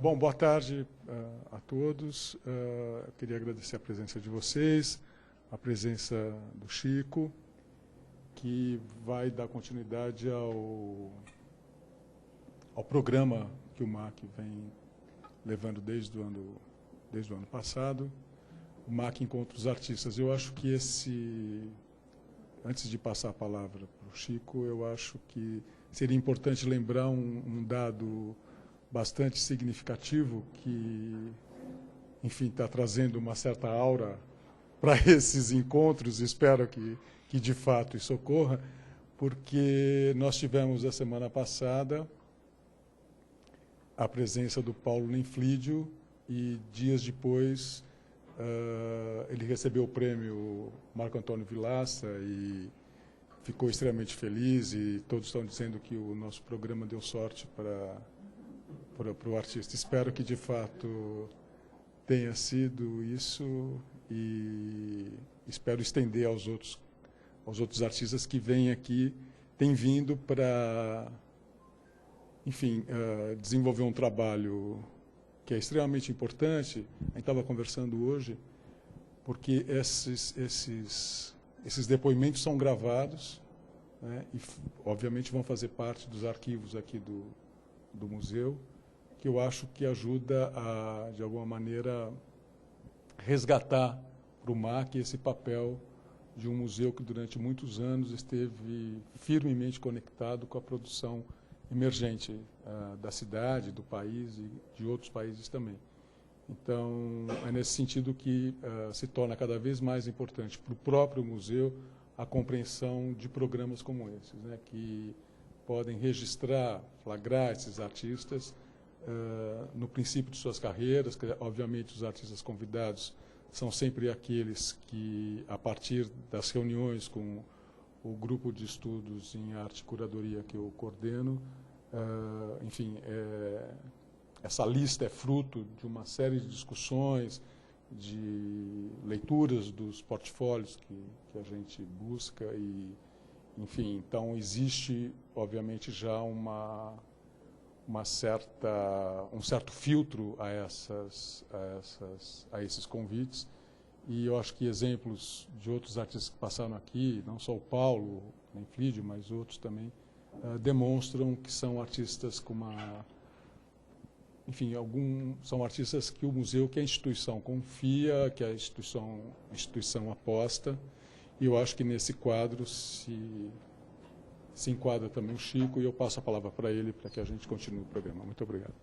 Bom, boa tarde a todos. Eu queria agradecer a presença de vocês, a presença do Chico, que vai dar continuidade ao programa que o MAC vem levando desde o ano passado, o MAC Encontra os Artistas. Eu acho que antes de passar a palavra para o Chico, eu acho que seria importante lembrar um dado bastante significativo que, enfim, está trazendo uma certa aura para esses encontros. Espero que de fato isso ocorra, porque nós tivemos a semana passada a presença do Paulo Lenflídio e dias depois ele recebeu o prêmio Marco Antônio Vilaça e ficou extremamente feliz, e todos estão dizendo que o nosso programa deu sorte para o artista. Espero que de fato tenha sido isso e espero estender aos outros artistas que vêm aqui, têm vindo para, enfim, desenvolver um trabalho que é extremamente importante. A gente estava conversando hoje, porque esses depoimentos são gravados, né, e, obviamente, vão fazer parte dos arquivos aqui do museu, que eu acho que ajuda a, de alguma maneira, resgatar para o MAC esse papel de um museu que durante muitos anos esteve firmemente conectado com a produção emergente da cidade, do país e de outros países também. Então, é nesse sentido que se torna cada vez mais importante para o próprio museu a compreensão de programas como esses, né, que podem registrar, flagrar esses artistas no princípio de suas carreiras. Que, obviamente, os artistas convidados são sempre aqueles que, a partir das reuniões com o grupo de estudos em arte e curadoria que eu coordeno, enfim, essa lista é fruto de uma série de discussões, de leituras dos portfólios que a gente busca e, enfim, então existe, obviamente, já um certo filtro a esses convites, e eu acho que exemplos de outros artistas que passaram aqui, não só o Paulo Lenflídio, mas outros também, demonstram que são artistas com uma... Enfim, são artistas que o museu, que a instituição confia, que a instituição aposta, e eu acho que nesse quadro se enquadra também o Chico, e eu passo a palavra para ele para que a gente continue o programa. Muito obrigado.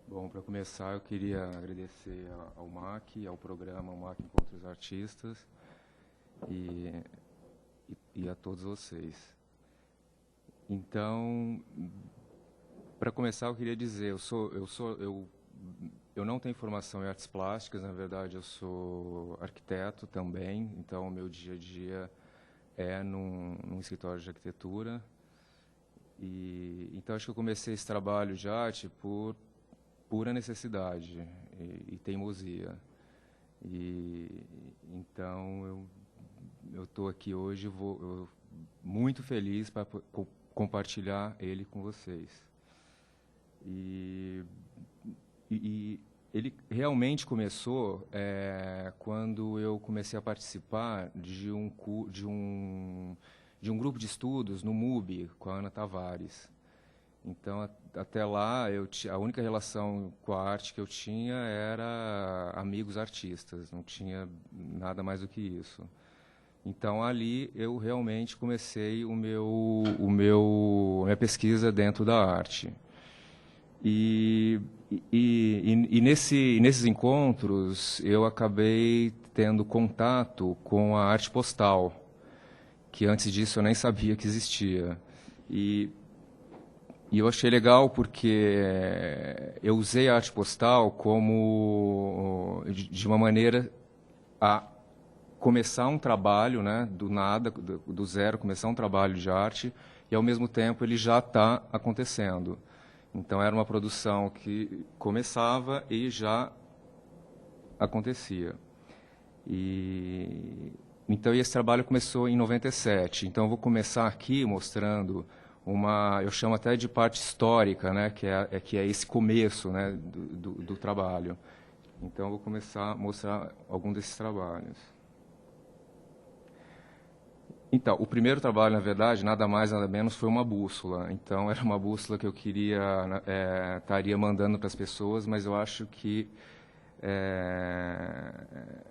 Bom, para começar, eu queria agradecer ao MAC, ao programa, ao MAC Encontra os Artistas, e a todos vocês. Então, para começar, eu queria dizer, eu não tenho formação em artes plásticas, na verdade eu sou arquiteto também, então o meu dia a dia é num escritório de arquitetura. Então acho que eu comecei esse trabalho de arte por pura necessidade e teimosia. Então eu estou aqui hoje, muito feliz para compartilhar ele com vocês. E ele realmente começou quando eu comecei a participar de um grupo de estudos no MUB, com a Ana Tavares. Então, até lá, a única relação com a arte que eu tinha era amigos artistas, não tinha nada mais do que isso. Então, ali, eu realmente comecei minha pesquisa dentro da arte. E nesses encontros, eu acabei tendo contato com a arte postal, que antes disso eu nem sabia que existia. E eu achei legal porque eu usei a arte postal como de uma maneira a começar um trabalho, né, do nada, do zero, começar um trabalho de arte, e ao mesmo tempo ele já está acontecendo. Então era uma produção que começava e já acontecia. Então esse trabalho começou em 97. Então eu vou começar aqui mostrando eu chamo até de parte histórica, né, que é esse começo, né, do trabalho. Então, eu vou começar a mostrar algum desses trabalhos. Então, o primeiro trabalho, na verdade, nada mais, nada menos, foi uma bússola. Então, era uma bússola que eu estaria mandando para as pessoas, mas eu acho que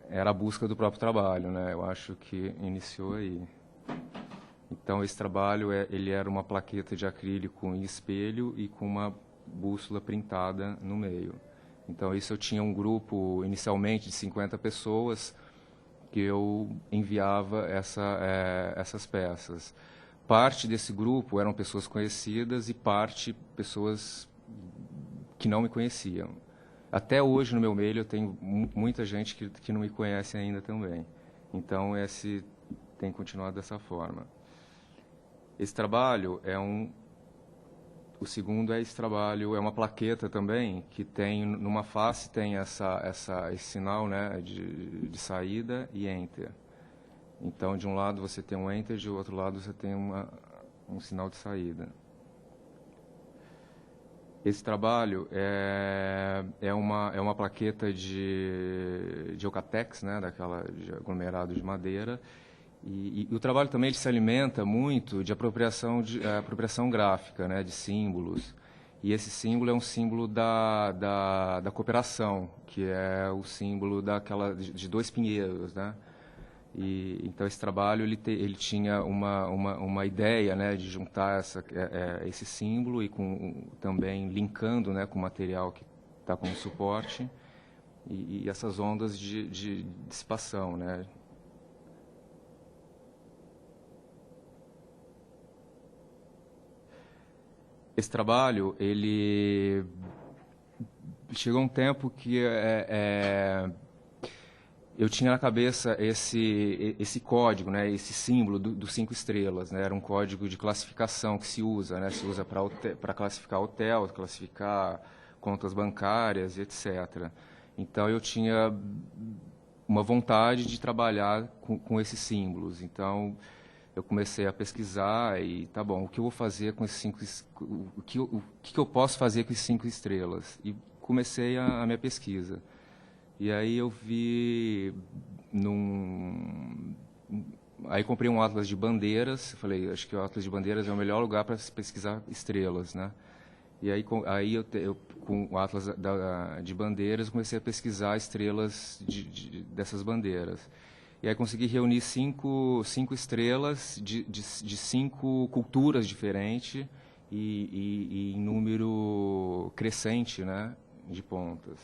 era a busca do próprio trabalho, né? Eu acho que iniciou aí. Então, esse trabalho, ele era uma plaqueta de acrílico em espelho e com uma bússola printada no meio. Então, isso eu tinha um grupo, inicialmente, de 50 pessoas, que eu enviava essas peças. Parte desse grupo eram pessoas conhecidas e parte pessoas que não me conheciam. Até hoje, no meu e-mail, eu tenho muita gente que não me conhece ainda também. Então, tem continuado dessa forma. Esse trabalho o segundo esse trabalho, é uma plaqueta também, que tem, numa face, tem esse sinal, né, de saída e Enter. Então, de um lado você tem um Enter, de outro lado você tem um sinal de saída. Esse trabalho é uma plaqueta de Eucatex, né, de aglomerado de madeira. E o trabalho também ele se alimenta muito de apropriação gráfica, né, de símbolos. E esse símbolo é um símbolo da cooperação, que é o símbolo de dois pinheiros, né? Então esse trabalho ele tinha uma ideia, né, de juntar esse símbolo e também linkando, né, com o material que está como suporte e essas ondas de dissipação, né? Esse trabalho, ele chegou um tempo que eu tinha na cabeça esse código, né, esse símbolo dos 5 estrelas, né, era um código de classificação que se usa, né, para classificar hotel, classificar contas bancárias, etc. Então eu tinha uma vontade de trabalhar com esses símbolos. Então eu comecei a pesquisar e, tá bom, o que eu vou fazer com esses o que eu posso fazer com esses 5 estrelas? E comecei a minha pesquisa. E aí eu vi aí comprei um atlas de bandeiras, falei, acho que o atlas de bandeiras é o melhor lugar para pesquisar estrelas, né? E aí eu com o atlas de bandeiras comecei a pesquisar estrelas dessas bandeiras. E aí consegui reunir cinco estrelas de 5 culturas diferentes e em número crescente, né, de pontas.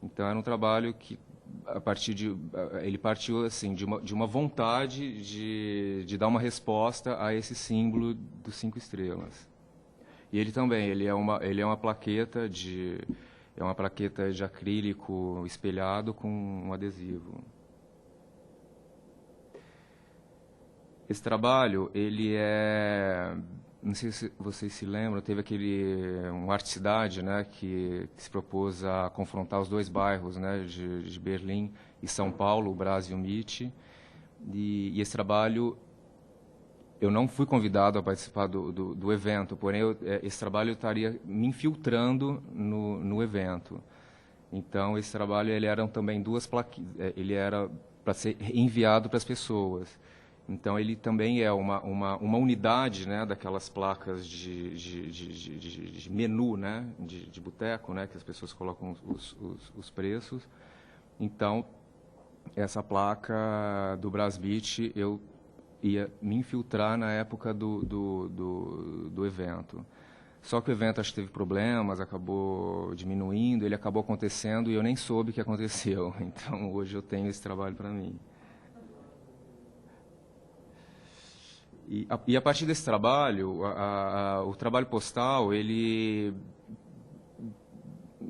Então era um trabalho que ele partiu assim de uma vontade de dar uma resposta a esse símbolo dos 5 estrelas. E ele também ele é uma plaqueta de acrílico espelhado com um adesivo. Esse trabalho, não sei se vocês se lembram, teve um Arte Cidade, né, que se propôs a confrontar os 2 bairros, né, de Berlim e São Paulo, o Brás e o Mitte. E esse trabalho, eu não fui convidado a participar do evento, porém esse trabalho estaria me infiltrando no evento. Então esse trabalho ele eram também 2 plaquetas, ele era para ser enviado para as pessoas. Então, ele também é uma unidade, né, daquelas placas de menu, né, de boteco, né, que as pessoas colocam os preços. Então, essa placa do Brasbit, eu ia me infiltrar na época do evento. Só que o evento acho que teve problemas, acabou diminuindo, ele acabou acontecendo e eu nem soube o que aconteceu. Então, hoje eu tenho esse trabalho para mim. E a partir desse trabalho, o trabalho postal,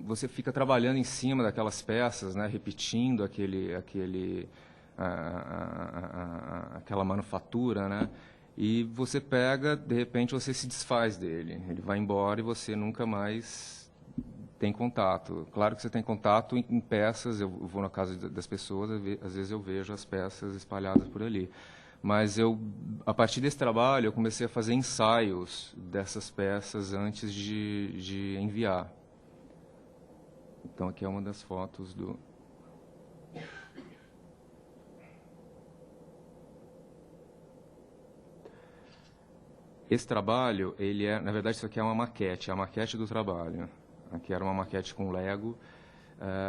você fica trabalhando em cima daquelas peças, né, repetindo aquela manufatura, né, e você pega, de repente você se desfaz dele, ele vai embora e você nunca mais tem contato. Claro que você tem contato em peças, eu vou na casa das pessoas, às vezes eu vejo as peças espalhadas por ali. Mas a partir desse trabalho, eu comecei a fazer ensaios dessas peças antes de enviar. Então, aqui é uma das fotos do... Esse trabalho, na verdade, isso aqui é uma maquete, a maquete do trabalho. Aqui era uma maquete com Lego.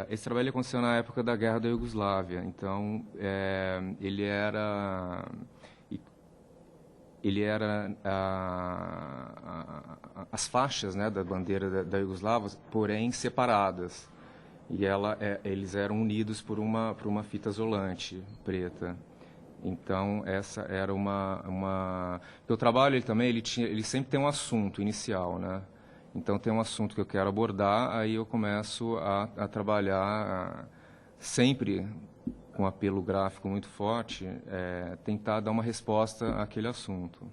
Esse trabalho aconteceu na época da Guerra da Iugoslávia. Então, ele era as faixas, né, da bandeira da Iugoslávia, porém separadas. E eles eram unidos por uma fita isolante preta. Então, essa era o trabalho ele sempre tem um assunto inicial, né? Então, tem um assunto que eu quero abordar, aí eu começo a trabalhar sempre com apelo gráfico muito forte, tentar dar uma resposta àquele assunto.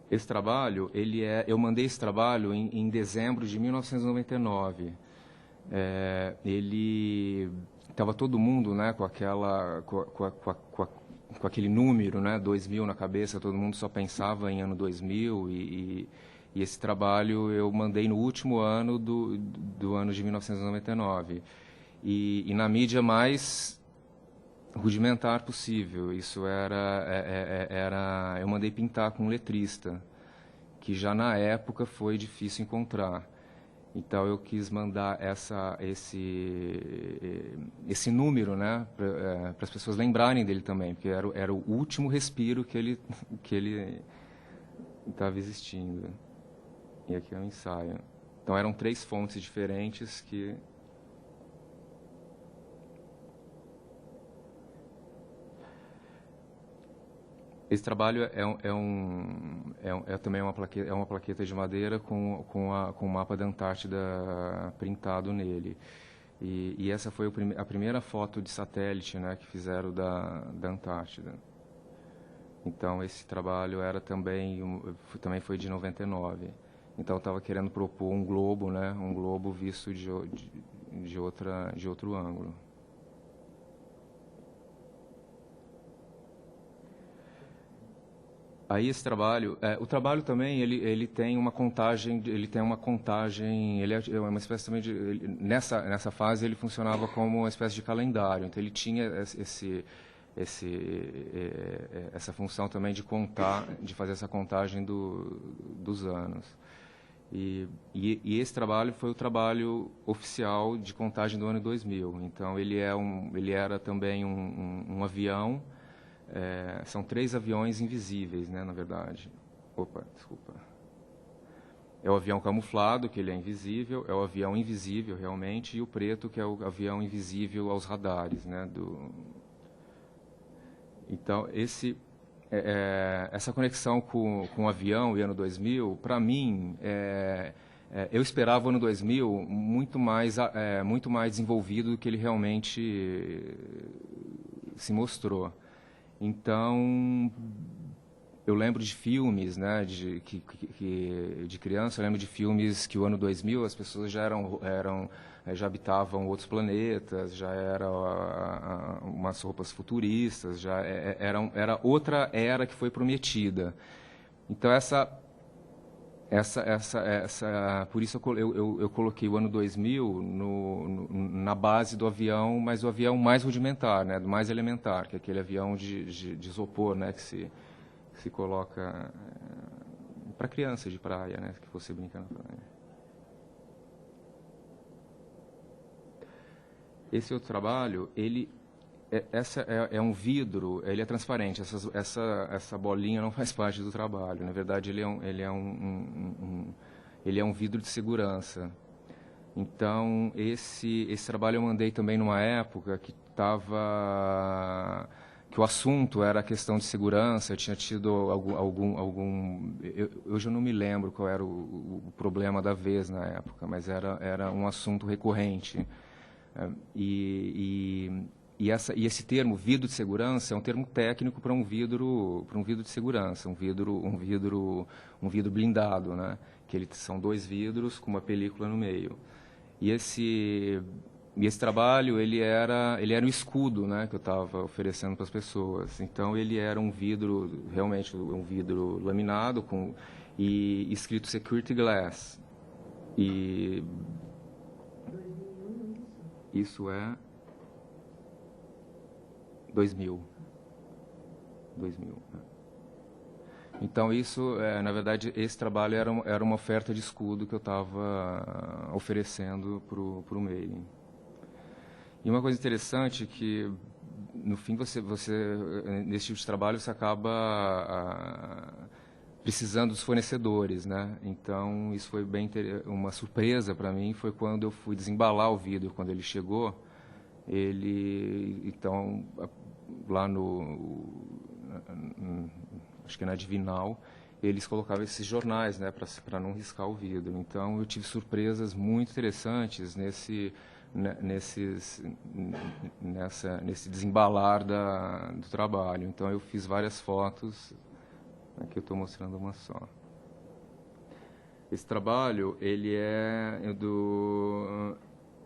Esse trabalho, eu mandei esse trabalho em dezembro de 1999. Ele estava todo mundo, né, com aquele número, né, 2000 na cabeça, todo mundo só pensava em ano 2000 e esse trabalho eu mandei no último ano do ano de 1999 e na mídia mais rudimentar possível. Isso eu mandei pintar com um letrista, que já na época foi difícil encontrar. Então, eu quis mandar esse número, né, para as pessoas lembrarem dele também, porque era o último respiro que ele estava existindo. E aqui é um ensaio. Então, eram 3 fontes diferentes que... Esse trabalho é também uma plaqueta de madeira com o mapa da Antártida printado nele. E essa foi a primeira foto de satélite, né, que fizeram da Antártida. Então, esse trabalho também foi de 99. Então, eu estava querendo propor um globo, né, um globo visto de outro ângulo. Aí esse trabalho, o trabalho também ele tem uma contagem, ele é uma espécie também nessa fase ele funcionava como uma espécie de calendário. Então ele tinha essa função também de fazer essa contagem dos anos. E esse trabalho foi o trabalho oficial de contagem do ano 2000. Então ele era também um avião. São 3 aviões invisíveis, né, na verdade. Opa, desculpa. É o avião camuflado, que ele é invisível, é o avião invisível, realmente, e o preto, que é o avião invisível aos radares, né, Então, essa conexão com o avião e ano 2000, para mim, eu esperava o ano 2000 muito mais desenvolvido do que ele realmente se mostrou. Então, eu lembro de filmes, né, de criança, eu lembro de filmes que o ano 2000 as pessoas já habitavam outros planetas, já eram umas roupas futuristas, já era outra era que foi prometida. Então, por isso eu coloquei o ano 2000 na base do avião, mas o avião mais rudimentar, né, do mais elementar, que é aquele avião de isopor, né, que se coloca para criança de praia, né, que você brinca na praia. Esse outro trabalho, essa é um vidro, ele é transparente. Essa bolinha não faz parte do trabalho. Na verdade, ele é um vidro de segurança. Então, esse trabalho eu mandei também numa época que o assunto era a questão de segurança. Eu tinha tido eu já não me lembro qual era o problema da vez na época, mas era um assunto recorrente. E esse termo vidro de segurança é um termo técnico para um vidro de segurança, um vidro blindado, né? Que são 2 vidros com uma película no meio. E E esse trabalho, ele era um escudo, né, que eu estava oferecendo para as pessoas. Então, ele era um vidro, realmente um vidro laminado e escrito Security Glass. E isso é 2000. 2000. Né? Então, isso, na verdade, esse trabalho era uma oferta de escudo que eu estava oferecendo para o mailing. E uma coisa interessante é que, no fim, você nesse tipo de trabalho, você acaba precisando dos fornecedores, né? Então, isso foi bem uma surpresa para mim, foi quando eu fui desembalar o vidro, quando ele chegou. Então, lá acho que na Divinal, eles colocavam esses jornais, né, para não riscar o vidro. Então, eu tive surpresas muito interessantes nesse desembalar do trabalho. Então, eu fiz várias fotos, aqui eu estou mostrando uma só. Esse trabalho, ele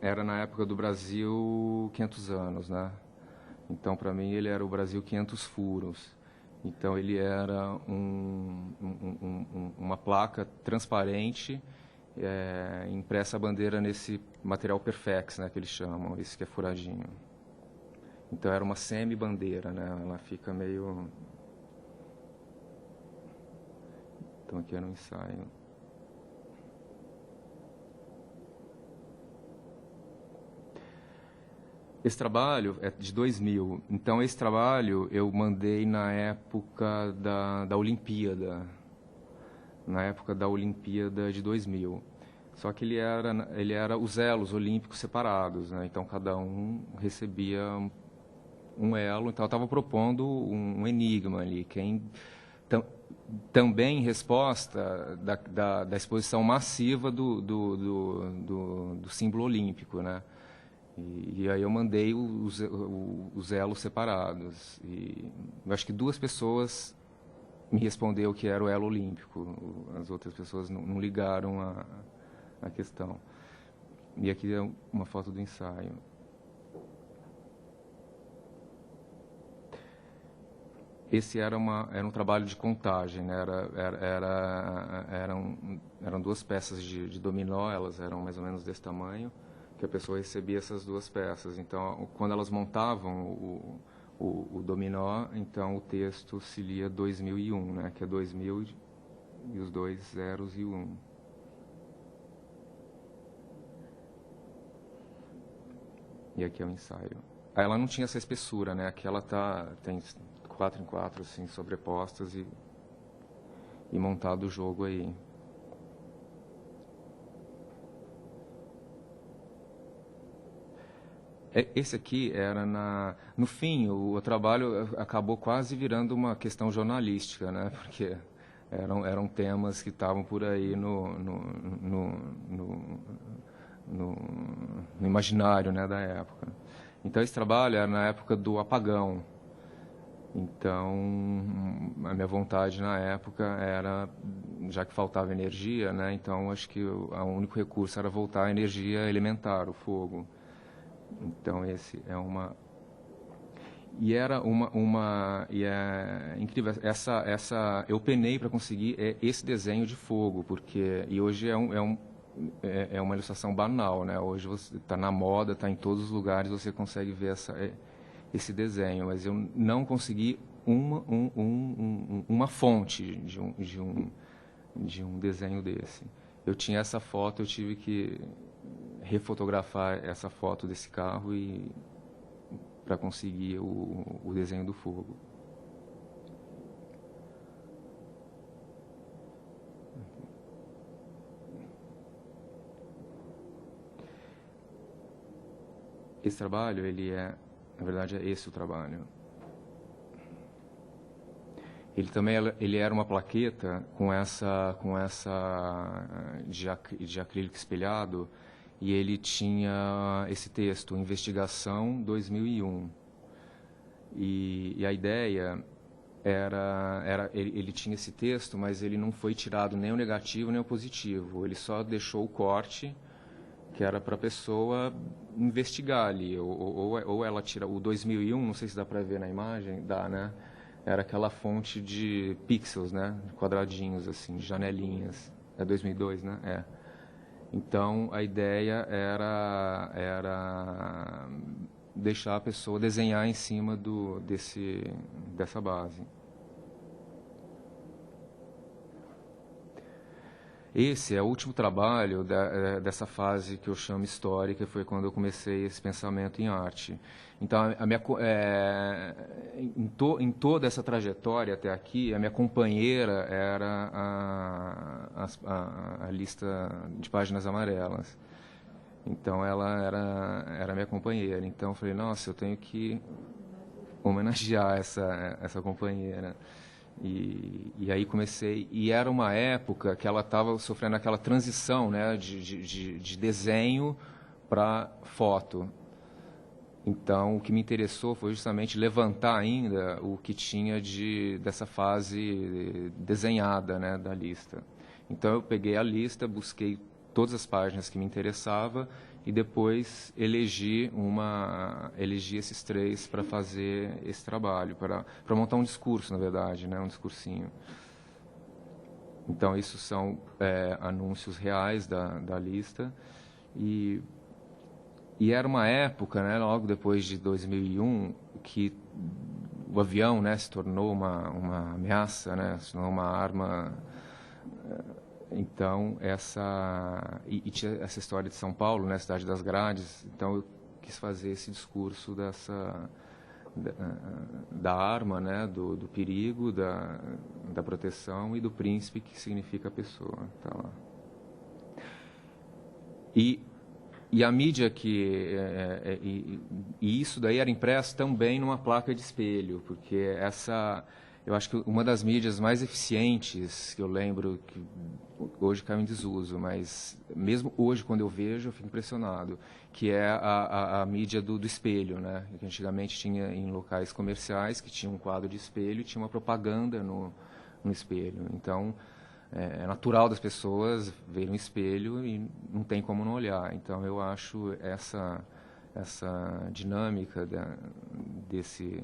era na época do Brasil 500 anos, né? Então, para mim, ele era o Brasil 500 furos. Então, ele era uma placa transparente, impressa a bandeira nesse material Perfex, né, que eles chamam, esse que é furadinho. Então, era uma semi-bandeira, né? Ela fica meio... Então, aqui era um ensaio. Esse trabalho é de 2000. Então, esse trabalho eu mandei na época da Olimpíada. Na época da Olimpíada de 2000. Só que ele era os elos olímpicos separados, né? Então, cada um recebia um elo. Então, eu estava propondo um enigma ali. Também em resposta da exposição massiva do símbolo olímpico, né? E aí eu mandei os elos separados. E eu acho que 2 pessoas me respondeu que era o elo olímpico. As outras pessoas não ligaram a questão. E aqui é uma foto do ensaio. Esse era um trabalho de contagem, né? Eram 2 peças de dominó, elas eram mais ou menos desse tamanho, que a pessoa recebia essas 2 peças. Então, quando elas montavam o dominó, então o texto se lia 2001, né? Que é 2000 e os 2 zeros e o 1. E aqui é o ensaio. Aí ela não tinha essa espessura, né? Aqui ela tem 4 em 4, assim, sobrepostas e montado o jogo aí. Esse aqui era no fim, o trabalho acabou quase virando uma questão jornalística, né? Porque eram temas que estavam por aí no imaginário, né, da época. Então, esse trabalho era na época do apagão. Então, a minha vontade na época era, já que faltava energia, né, então acho que o único recurso era voltar à energia elementar, o fogo. Então, esse é uma... E era e é incrível, eu penei para conseguir esse desenho de fogo, porque, e hoje é uma ilustração banal, né? Hoje você está na moda, está em todos os lugares, você consegue ver esse desenho, mas eu não consegui uma fonte de um desenho desse. Eu tinha essa foto, eu tive que refotografar essa foto desse carro para conseguir o desenho do fogo. Esse trabalho, na verdade, é esse o trabalho. Ele era uma plaqueta com essa de acrílico espelhado, e ele tinha esse texto, Investigação 2001. E a ideia ele tinha esse texto, mas ele não foi tirado nem o negativo nem o positivo. Ele só deixou o corte, que era para a pessoa investigar ali, ou ela tira o 2001, não sei se dá para ver na imagem, dá, né? Era aquela fonte de pixels, né? Quadradinhos, assim, de janelinhas. É 2002, né? É. Então, a ideia era deixar a pessoa desenhar em cima dessa base. Esse é o último trabalho dessa fase que eu chamo histórica, foi quando eu comecei esse pensamento em arte. Então, em toda essa trajetória até aqui, a minha companheira era a lista de páginas amarelas. Então, ela era a minha companheira. Então, eu falei, nossa, eu tenho que homenagear essa companheira. E aí comecei, e era uma época que ela estava sofrendo aquela transição, né, de desenho para foto. Então, o que me interessou foi justamente levantar ainda o que tinha dessa fase desenhada, né, da lista. Então, eu peguei a lista, busquei todas as páginas que me interessavam e depois elegi esses 3 para fazer esse trabalho, para montar um discurso, na verdade, né, um discursinho. Então, isso são anúncios reais da lista. E era uma época, né, logo depois de 2001, que o avião, né, se tornou uma ameaça, né, se tornou uma arma. Então, tinha essa história de São Paulo, né, cidade das grades. Então, eu quis fazer esse discurso da arma, né, do perigo, da proteção e do príncipe, que significa a pessoa. Tá lá. E a mídia e isso daí era impresso também numa placa de espelho, porque eu acho que uma das mídias mais eficientes que eu lembro, que hoje caiu em desuso, mas mesmo hoje, quando eu vejo, eu fico impressionado, que é a mídia do espelho, né? Que antigamente tinha em locais comerciais, que tinha um quadro de espelho e tinha uma propaganda no espelho. Então, é natural das pessoas verem um espelho e não tem como não olhar. Então, eu acho essa dinâmica desse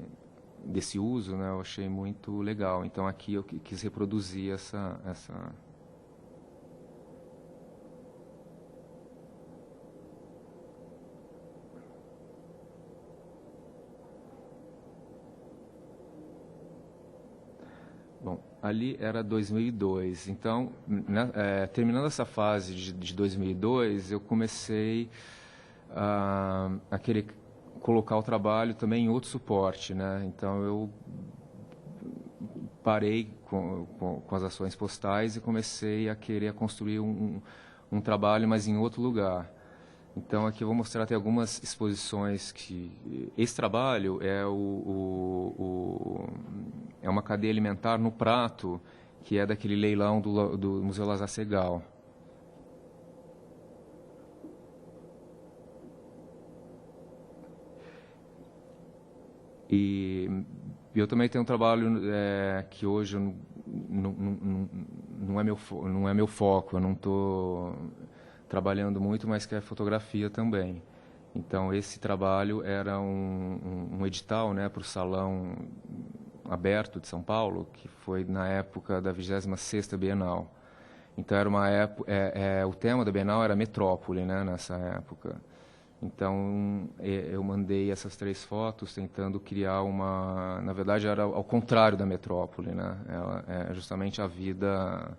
uso, né, eu achei muito legal. Então, aqui eu quis reproduzir essa. Bom, ali era 2002. Então, terminando essa fase de 2002, eu comecei a querer colocar o trabalho também em outro suporte, né? Então, eu parei com as ações postais e comecei a querer construir um trabalho, mas em outro lugar. Então, aqui eu vou mostrar até algumas exposições que... Esse trabalho é uma cadeia alimentar no Prato, que é daquele leilão do Museu Lazar Segal. E eu também tenho um trabalho que hoje não é meu foco, eu não estou trabalhando muito, mas que é fotografia também. Então, esse trabalho era um edital, né, para o Salão Aberto de São Paulo, que foi na época da 26ª Bienal. Então, era uma época, o tema da Bienal era metrópole, né, nessa época. Então, eu mandei essas 3 fotos tentando criar na verdade, era ao contrário da metrópole, né? Ela é justamente a vida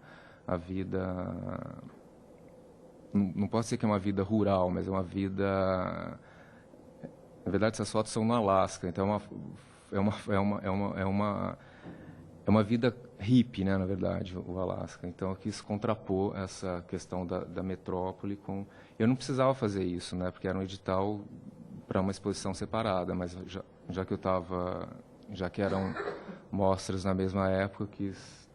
não pode ser que é uma vida rural, mas é uma vida... Na verdade, essas fotos são no Alasca, então é uma vida hippie, né, na verdade, o Alasca. Então, eu quis contrapor essa questão da metrópole com... Eu não precisava fazer isso, né, porque era um edital para uma exposição separada, mas já que eram mostras na mesma época, eu quis...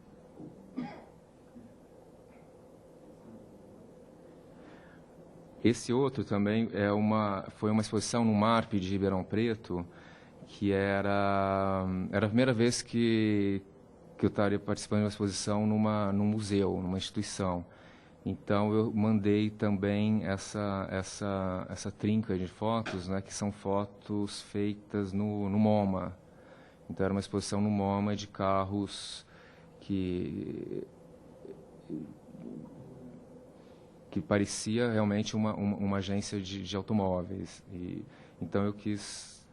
Esse outro também foi uma exposição no MARP de Ribeirão Preto, que era a primeira vez que eu estaria participando de uma exposição num museu, numa instituição. Então eu mandei também essa trinca de fotos, né, que são fotos feitas no MoMA. Então era uma exposição no MoMA de carros que parecia realmente uma agência de automóveis. Então eu quis,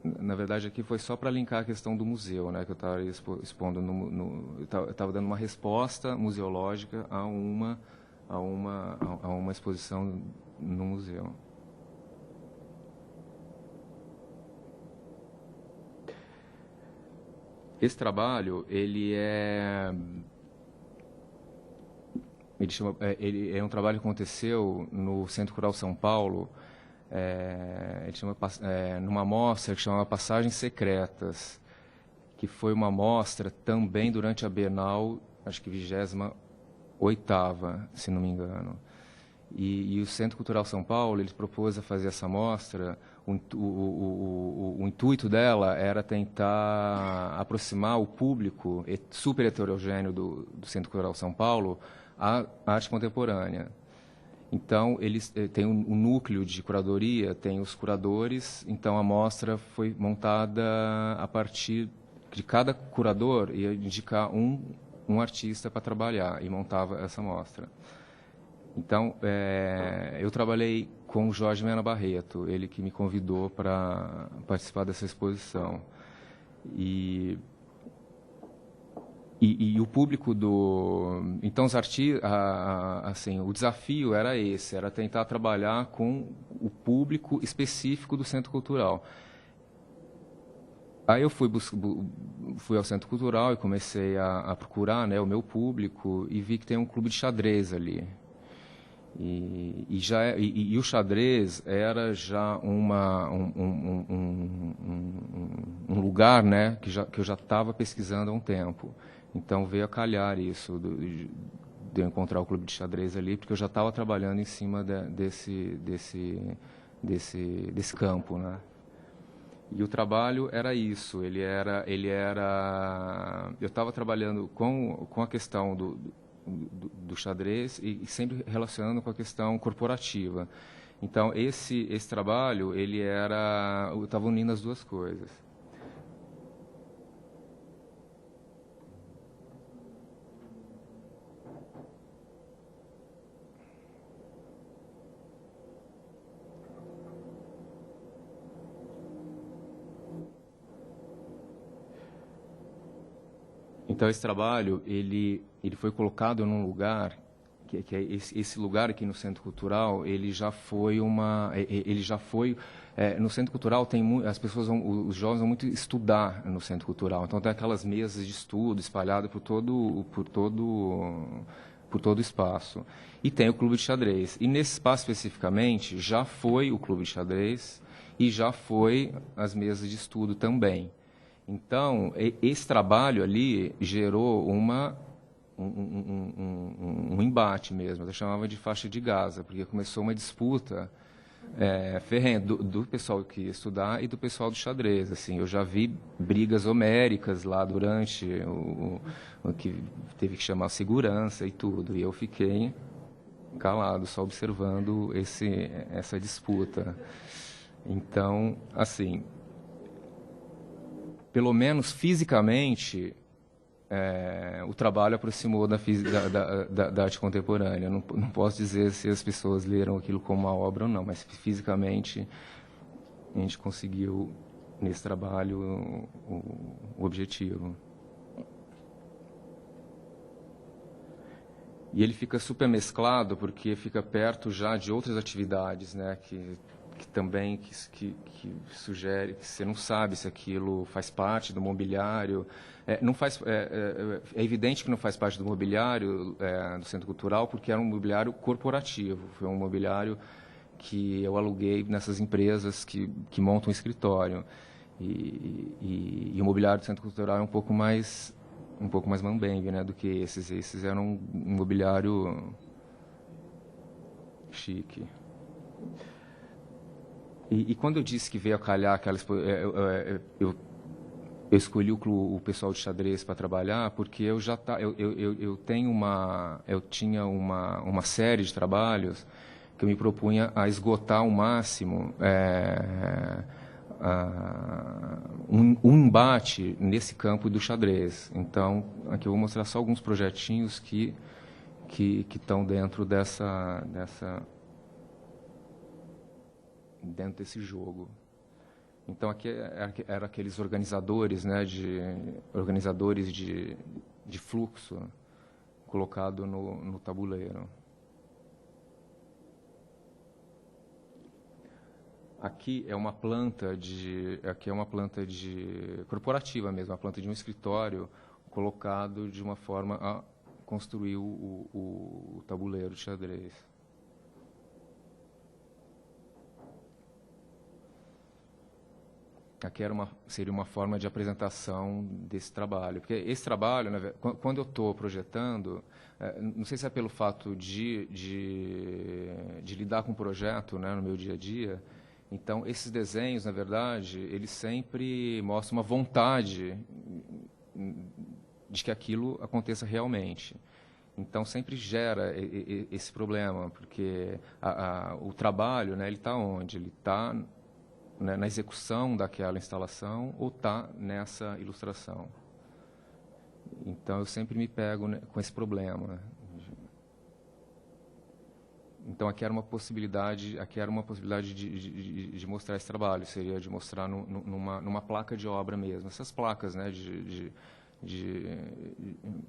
na verdade aqui foi só para linkar a questão do museu, né, que eu estava expondo, eu estava dando uma resposta museológica a uma exposição no museu. Esse trabalho, ele é um trabalho que aconteceu no Centro Cultural São Paulo, numa mostra que chamava Passagens Secretas, que foi uma mostra também durante a Bienal, acho que 28ª, se não me engano. E o Centro Cultural São Paulo, ele propôs a fazer essa mostra. O intuito dela era tentar aproximar o público super heterogêneo do Centro Cultural São Paulo à arte contemporânea. Então, eles têm um núcleo de curadoria, tem os curadores. Então, a mostra foi montada a partir de cada curador ia indicar um artista para trabalhar e montava essa mostra. Então, eu trabalhei com o Jorge Mena Barreto, ele que me convidou para participar dessa exposição. E o público então, os artistas, assim, o desafio era esse, era tentar trabalhar com o público específico do Centro Cultural. Aí eu fui ao Centro Cultural e comecei a procurar, né, o meu público e vi que tem um clube de xadrez ali. E o xadrez era já um lugar, né, que eu já estava pesquisando há um tempo. Então veio a calhar isso, de eu encontrar o clube de xadrez ali, porque eu já estava trabalhando em cima desse campo, né? E o trabalho era isso, eu estava trabalhando com a questão do xadrez e sempre relacionando com a questão corporativa. Então, esse trabalho, eu estava unindo as duas coisas. Então, esse trabalho, ele foi colocado num lugar, que é esse lugar aqui no Centro Cultural, ele já foi no Centro Cultural as pessoas os jovens vão muito estudar no Centro Cultural. Então, tem aquelas mesas de estudo espalhadas por todo o espaço. E tem o clube de xadrez. E nesse espaço especificamente, já foi o clube de xadrez e já foi as mesas de estudo também. Então, esse trabalho ali gerou um embate mesmo, eu chamava de faixa de Gaza, porque começou uma disputa ferrenha do pessoal que ia estudar e do pessoal do xadrez. Assim, eu já vi brigas homéricas lá durante o que teve que chamar segurança e tudo, e eu fiquei calado, só observando essa disputa. Então, assim, pelo menos fisicamente, o trabalho aproximou da arte contemporânea. Não posso dizer se as pessoas leram aquilo como uma obra ou não, mas fisicamente a gente conseguiu, nesse trabalho, o objetivo. E ele fica super mesclado porque fica perto já de outras atividades, né, que também sugere que você não sabe se aquilo faz parte do mobiliário. É evidente que não faz parte do mobiliário do Centro Cultural, porque era um mobiliário corporativo. Foi um mobiliário que eu aluguei nessas empresas que montam um escritório. E o mobiliário do Centro Cultural é um pouco mais mambembe, né, do que esses. Esses eram um mobiliário chique. E quando eu disse que veio a calhar aquela eu escolhi o pessoal de xadrez para trabalhar porque eu tinha uma série de trabalhos que eu me propunha a esgotar ao máximo um embate nesse campo do xadrez. Então, aqui eu vou mostrar só alguns projetinhos que estão dentro dentro desse jogo. Então, aqui eram aqueles organizadores, né, organizadores de fluxo colocado no tabuleiro. Aqui é uma planta corporativa mesmo, uma planta de um escritório colocado de uma forma a construir o tabuleiro de xadrez. Aqui seria uma forma de apresentação desse trabalho. Porque esse trabalho, né, quando eu estou projetando, não sei se é pelo fato de lidar com o projeto, né, no meu dia a dia, então esses desenhos, na verdade, eles sempre mostram uma vontade de que aquilo aconteça realmente. Então sempre gera esse problema, porque o trabalho, né, ele está onde? Ele está na execução daquela instalação ou está nessa ilustração. Então, eu sempre me pego, né, com esse problema. Então, aqui era uma possibilidade de mostrar esse trabalho, seria de mostrar numa placa de obra mesmo. Essas placas, né, de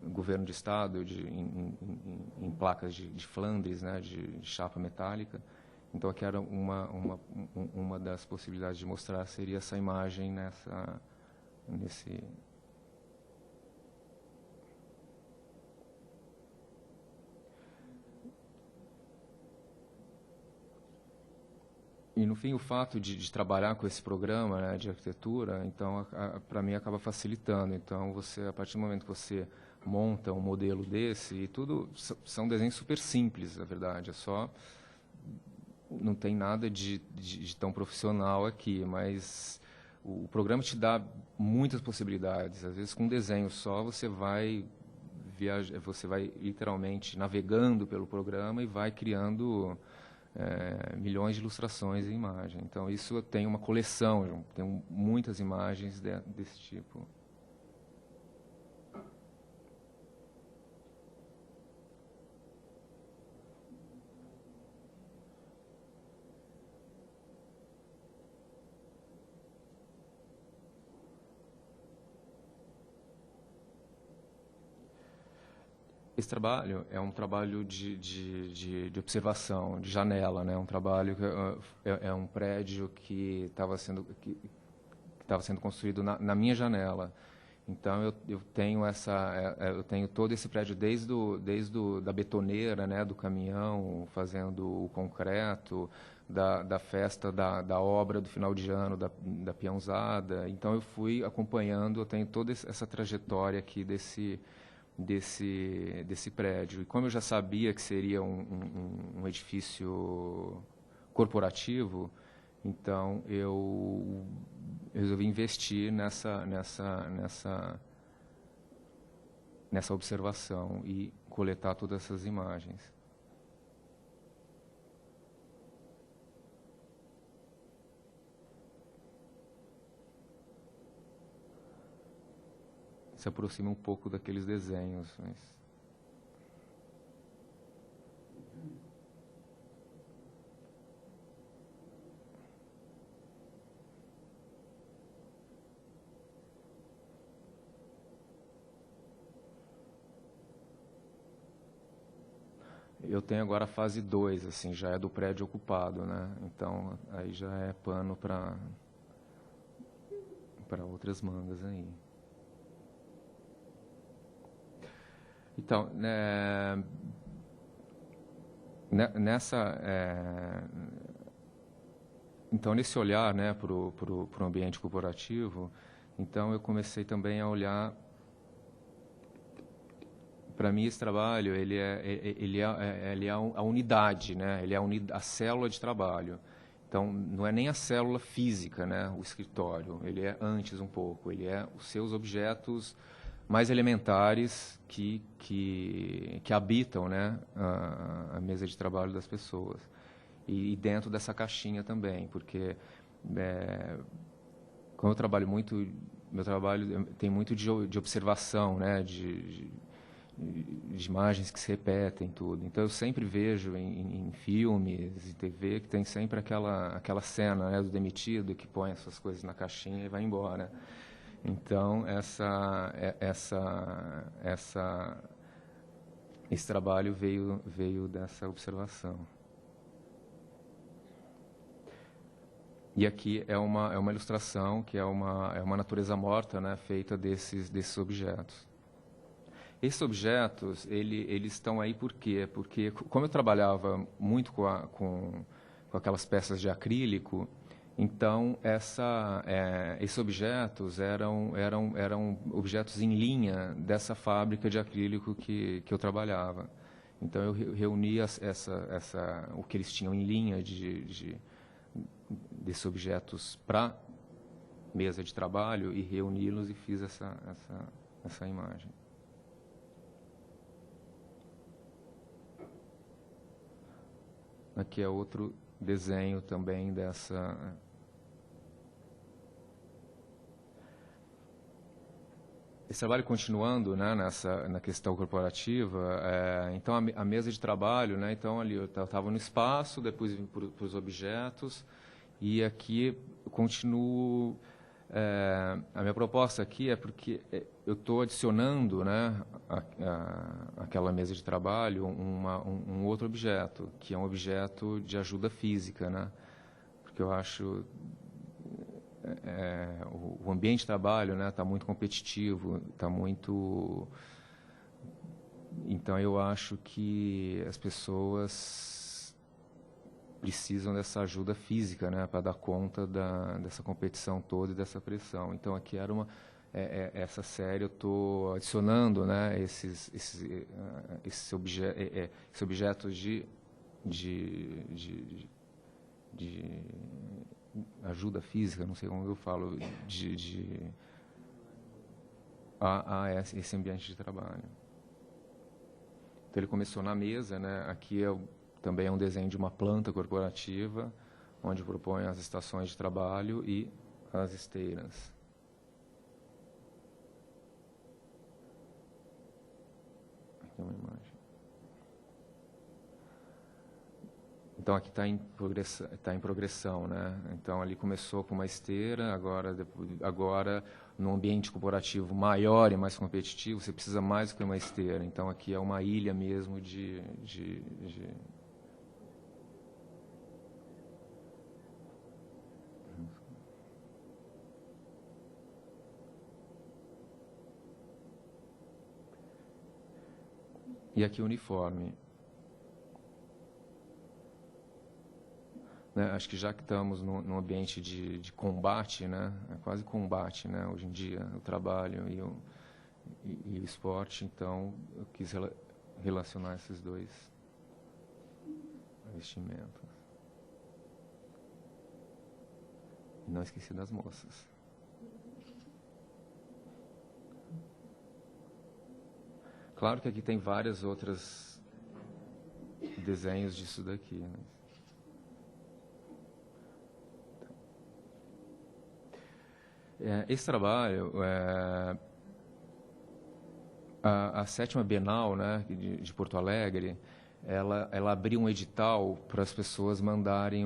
governo de estado, em placas de Flandres, né, de chapa metálica. Então, aqui era uma das possibilidades de mostrar, seria essa imagem nesse... E, no fim, o fato de trabalhar com esse programa, né, de arquitetura, então, para mim, acaba facilitando. Então, a partir do momento que você monta um modelo desse, e tudo são desenhos super simples, na verdade, é só... Não tem nada de tão profissional aqui, mas o programa te dá muitas possibilidades. Às vezes, com um desenho só, você vai literalmente navegando pelo programa e vai criando milhões de ilustrações em imagem. Então, isso eu tenho uma coleção, tenho muitas imagens desse tipo. Esse trabalho é um trabalho de observação, de janela, né? Um trabalho é um prédio que estava sendo construído na minha janela. Então eu tenho todo esse prédio desde da betoneira, né? Do caminhão fazendo o concreto, da festa da obra do final de ano da peãozada. Então eu fui acompanhando, eu tenho toda essa trajetória aqui desse prédio. E como eu já sabia que seria um edifício corporativo, então eu resolvi investir nessa observação e coletar todas essas imagens. Se aproxima um pouco daqueles desenhos, mas... Eu tenho agora a fase 2, assim, já é do prédio ocupado, né? Então, aí já é pano para outras mangas aí. Então, então nesse olhar, né, para o ambiente corporativo, então eu comecei também a olhar. Para mim, esse trabalho ele é a unidade, né? Ele é a célula de trabalho. Então, não é nem a célula física, né, o escritório, ele é antes um pouco, ele é os seus objetos mais elementares que habitam, né, a mesa de trabalho das pessoas. E dentro dessa caixinha também, porque como eu trabalho muito, meu trabalho tem muito de observação, né, de imagens que se repetem, tudo. Então, eu sempre vejo em filmes, em TV, que tem sempre aquela cena, né, do demitido que põe essas coisas na caixinha e vai embora. Então, esse trabalho veio dessa observação. E aqui é uma ilustração que é uma natureza morta, né, feita desses objetos. Esses objetos, eles estão aí por quê? Porque, como eu trabalhava muito com aquelas peças de acrílico, então esses objetos eram objetos em linha dessa fábrica de acrílico que eu trabalhava. Então, eu reunia o que eles tinham em linha desses objetos para mesa de trabalho e reuni-los e fiz essa imagem. Aqui é outro desenho também dessa... Esse trabalho continuando, né, na questão corporativa, então a mesa de trabalho, né, então ali eu estava no espaço, depois vim para os objetos, e aqui eu continuo... a minha proposta aqui é porque eu estou adicionando, né, àquela mesa de trabalho um outro objeto, que é um objeto de ajuda física, né, porque eu acho o ambiente de trabalho, né, está muito competitivo, está muito... Então, eu acho que as pessoas precisam dessa ajuda física, né, para dar conta dessa competição toda e dessa pressão. Então, aqui era essa série, eu estou adicionando, né, esses objetos de ajuda física, não sei como eu falo, a esse ambiente de trabalho. Então, ele começou na mesa, né, aqui também é um desenho de uma planta corporativa, onde propõe as estações de trabalho e as esteiras. Aqui é uma imagem. Então, aqui está em progressão, né? Então, ali começou com uma esteira, agora num ambiente corporativo maior e mais competitivo, você precisa mais do que uma esteira. Então, aqui é uma ilha mesmo E aqui o uniforme. Né, acho que já que estamos num ambiente de combate, né, é quase combate, né, hoje em dia, o trabalho e o esporte, então eu quis relacionar esses dois vestimentos. E não esqueci das moças. Claro que aqui tem várias outras desenhos disso daqui, né? Esse trabalho, a 7ª Bienal, né, de Porto Alegre, ela abriu um edital para as pessoas mandarem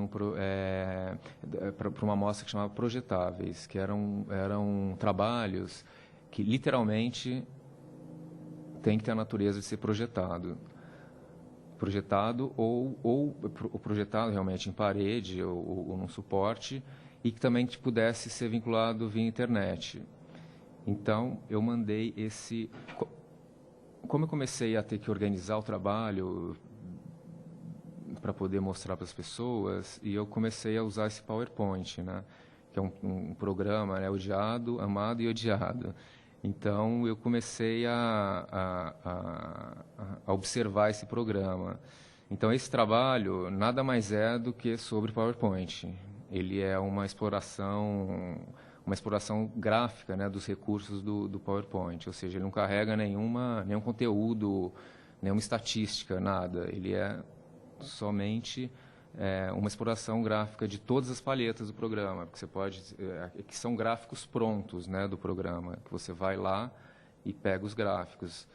para uma mostra que chamava Projetáveis, que eram trabalhos que literalmente tem que ter a natureza de ser projetado ou projetado realmente em parede ou num suporte, e que também pudesse ser vinculado via internet. Então, eu mandei esse... Como eu comecei a ter que organizar o trabalho para poder mostrar para as pessoas, e eu comecei a usar esse PowerPoint, né, que é um programa, né, odiado, amado e odiado. Então, eu comecei a observar esse programa. Então, esse trabalho nada mais é do que sobre PowerPoint. Ele é uma exploração gráfica, né, dos recursos do PowerPoint, ou seja, ele não carrega nenhum conteúdo, nenhuma estatística, nada. Ele é somente uma exploração gráfica de todas as palhetas do programa, porque você pode, que são gráficos prontos, né, do programa, que você vai lá e pega os gráficos.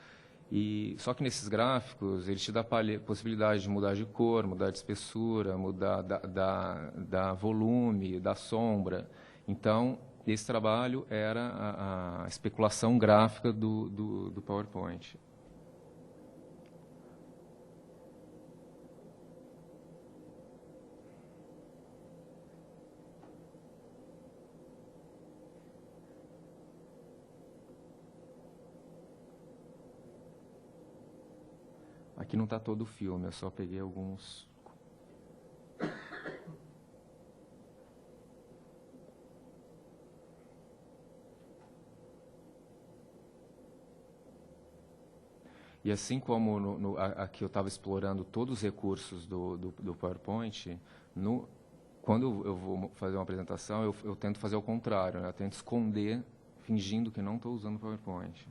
Só que nesses gráficos, ele te dá possibilidade de mudar de cor, mudar de espessura, mudar da volume, da sombra. Então, esse trabalho era a especulação gráfica do PowerPoint. Aqui não está todo o filme, eu só peguei alguns. E assim como aqui eu estava explorando todos os recursos do PowerPoint, quando eu vou fazer uma apresentação, eu tento fazer o contrário, né? Eu tento esconder, fingindo que não estou usando o PowerPoint.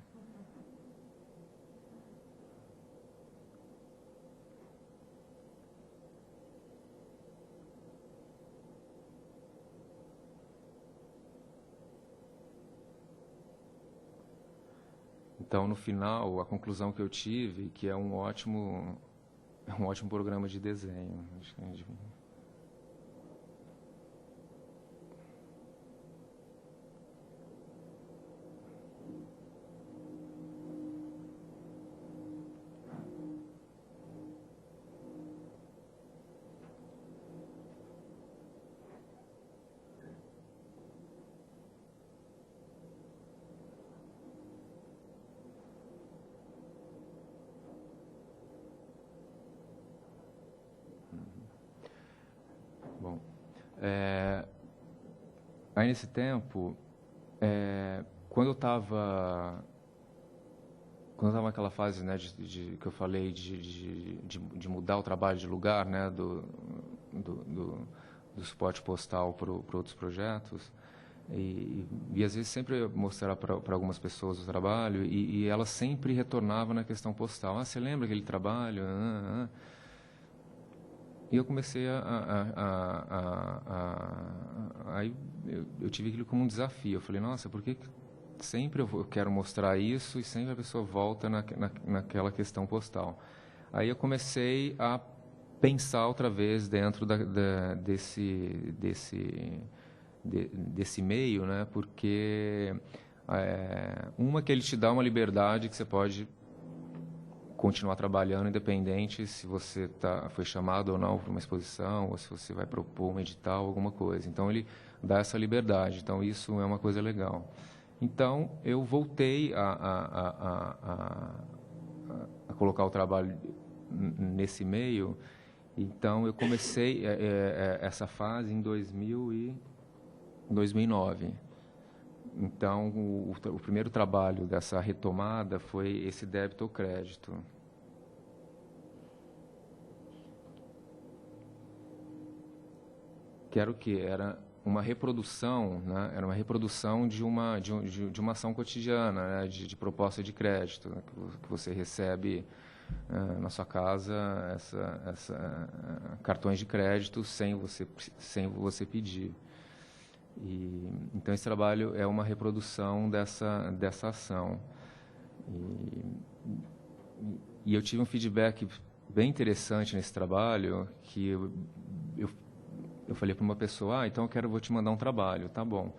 Então, no final, a conclusão que eu tive que é um ótimo programa de desenho. Bom, aí nesse tempo, quando eu estava naquela fase, né, que eu falei de mudar o trabalho de lugar, né, do suporte postal para outros projetos, e às vezes sempre mostrar para algumas pessoas o trabalho, e elas sempre retornavam na questão postal. Ah, você lembra aquele trabalho? E eu comecei aí eu tive aquilo como um desafio. Eu falei, nossa, por que sempre eu quero mostrar isso e sempre a pessoa volta naquela questão postal? Aí eu comecei a pensar outra vez dentro desse meio, né? Porque que ele te dá uma liberdade que você pode continuar trabalhando independente se você foi chamado ou não para uma exposição ou se você vai propor um edital, alguma coisa. Então, ele dá essa liberdade. Então, isso é uma coisa legal. Então, eu voltei a colocar o trabalho nesse meio. Então, eu comecei essa fase em 2009. Então, o primeiro trabalho dessa retomada foi esse débito ou crédito. Que era o quê? Era uma reprodução, né? Era uma reprodução de uma ação cotidiana, né? de proposta de crédito, né? que você recebe na sua casa, cartões de crédito sem você pedir. Então, esse trabalho é uma reprodução dessa ação. E eu tive um feedback bem interessante nesse trabalho, que eu falei para uma pessoa, então vou te mandar um trabalho, tá bom.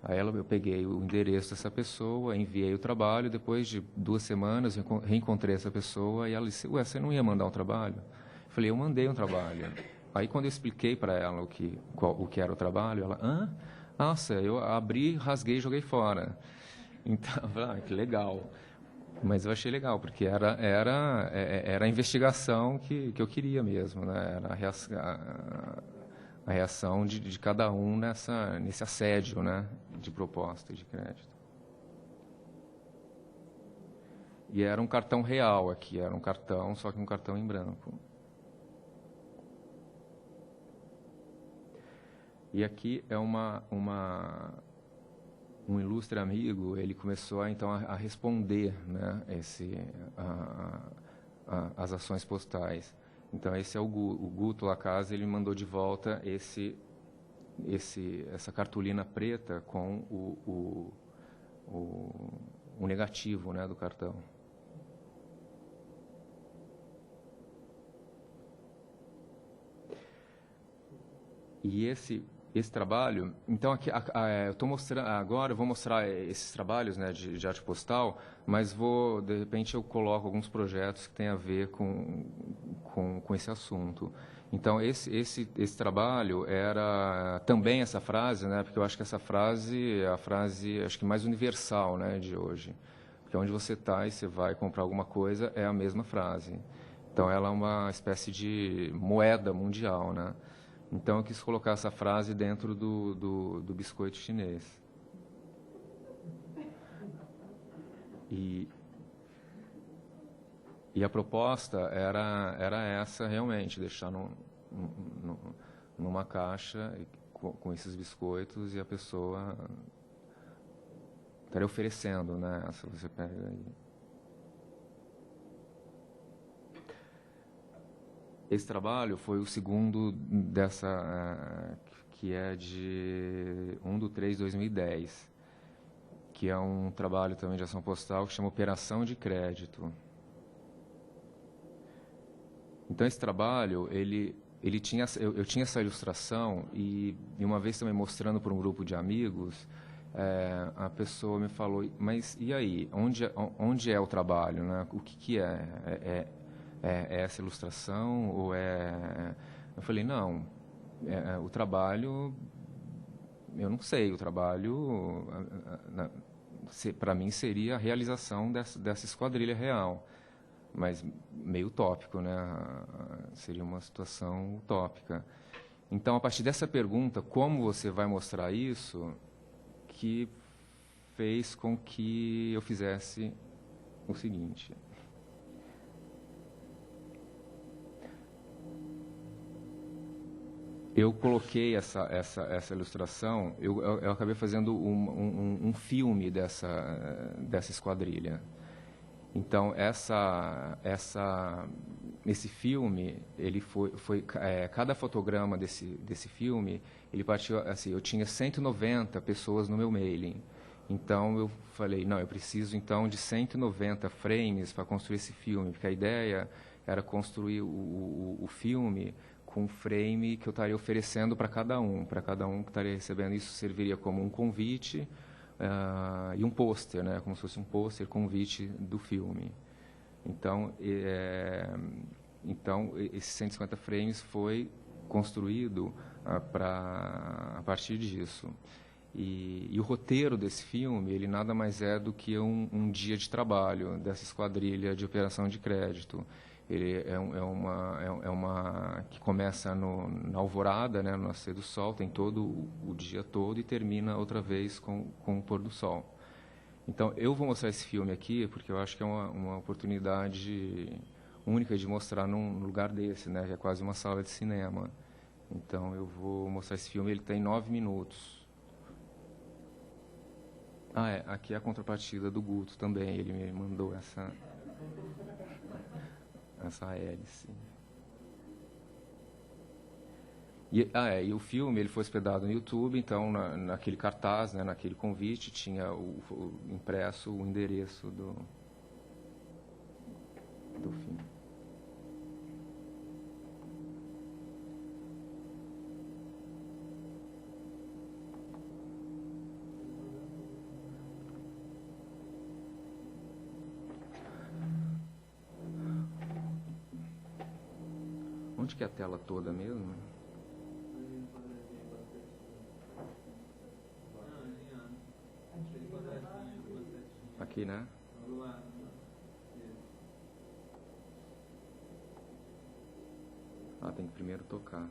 Aí eu peguei o endereço dessa pessoa, enviei o trabalho, depois de 2 semanas reencontrei essa pessoa e ela disse, você não ia mandar um trabalho? Eu falei, eu mandei um trabalho. Aí, quando eu expliquei para ela o que era o trabalho, ela, nossa, eu abri, rasguei e joguei fora. Então, que legal. Mas eu achei legal, porque era a investigação que eu queria mesmo, né? Era a reação de cada um nesse assédio, né? De proposta de crédito. E era um cartão real aqui, era um cartão, só que um cartão em branco. E aqui é um ilustre amigo, ele começou então a responder, né, as ações postais. Então esse é o Guto Lacasa, ele mandou de volta essa cartolina preta com o negativo, né, do cartão. E esse trabalho, então aqui eu estou mostrando agora, eu vou mostrar esses trabalhos, né, de arte postal, mas de repente eu coloco alguns projetos que têm a ver com esse assunto. Então esse trabalho era também essa frase, né, porque eu acho que essa frase é a frase acho que mais universal, né, de hoje, porque onde você está e você vai comprar alguma coisa é a mesma frase. Então ela é uma espécie de moeda mundial, né? Então eu quis colocar essa frase dentro do biscoito chinês. E a proposta era essa realmente, deixar numa caixa com esses biscoitos e a pessoa estaria oferecendo, né? Se você pega aí. Esse trabalho foi o segundo que é de 1/3/2010, que é um trabalho também de ação postal que chama Operação de Crédito. Então esse trabalho, eu tinha essa ilustração e uma vez também mostrando para um grupo de amigos, a pessoa me falou, mas e aí, onde é o trabalho, né? O que é? É essa ilustração ou é... Eu falei, não, o trabalho, eu não sei, o trabalho, para mim, seria a realização dessa esquadrilha real, mas meio utópico, né? Seria uma situação utópica. Então, a partir dessa pergunta, como você vai mostrar isso, que fez com que eu fizesse o seguinte... Eu coloquei essa ilustração, eu acabei fazendo um filme dessa esquadrilha. Então, esse filme, ele foi cada fotograma desse filme, ele partiu assim, eu tinha 190 pessoas no meu mailing. Então, eu falei, não, eu preciso então de 190 frames para construir esse filme, porque a ideia era construir o filme com um frame que eu estaria oferecendo para cada um que estaria recebendo. Isso serviria como um convite e um pôster, né, como se fosse um pôster convite do filme. Então, esses 150 frames foi construído a partir disso. E o roteiro desse filme, ele nada mais é do que um dia de trabalho dessa esquadrilha de operação de crédito. Ele é uma que começa na alvorada, né, no nascer do sol, tem todo o dia todo e termina outra vez com o pôr do sol. Então, eu vou mostrar esse filme aqui porque eu acho que é uma oportunidade única de mostrar num lugar desse, né, que é quase uma sala de cinema. Então, eu vou mostrar esse filme, ele tem 9 minutos. Aqui é a contrapartida do Guto também, ele me mandou essa hélice. E o filme ele foi hospedado no YouTube, então naquele cartaz, né, naquele convite, tinha impresso o endereço do filme. Onde que é a tela toda mesmo? Aqui, né? Tem que primeiro tocar.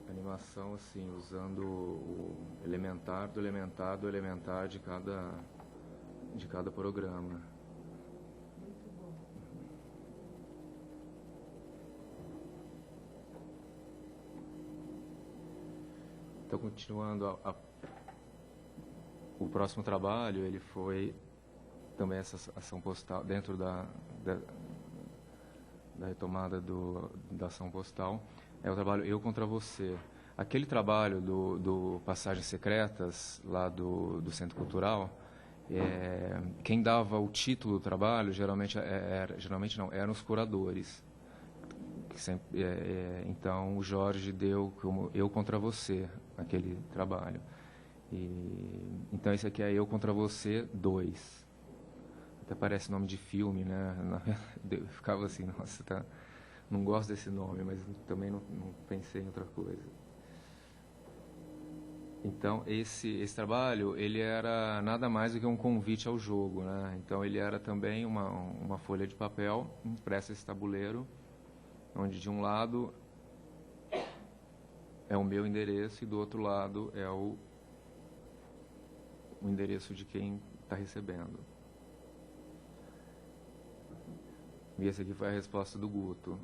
Animação assim, usando o elementar do elementar do elementar de cada programa. Então, continuando, o próximo trabalho, ele foi também essa ação postal, dentro da retomada da ação postal, é o trabalho Eu Contra Você. Aquele trabalho do Passagens Secretas, lá do Centro Cultural, quem dava o título do trabalho, geralmente não, eram os curadores. Então, o Jorge deu como Eu Contra Você, aquele trabalho. Então, esse aqui é Eu Contra Você 2. Até parece nome de filme, né? Eu ficava assim, nossa, não gosto desse nome, mas também não pensei em outra coisa. Então, esse trabalho, ele era nada mais do que um convite ao jogo, né? Então, ele era também uma folha de papel impressa esse tabuleiro, onde de um lado é o meu endereço e do outro lado é o endereço de quem está recebendo. E essa aqui foi a resposta do Guto.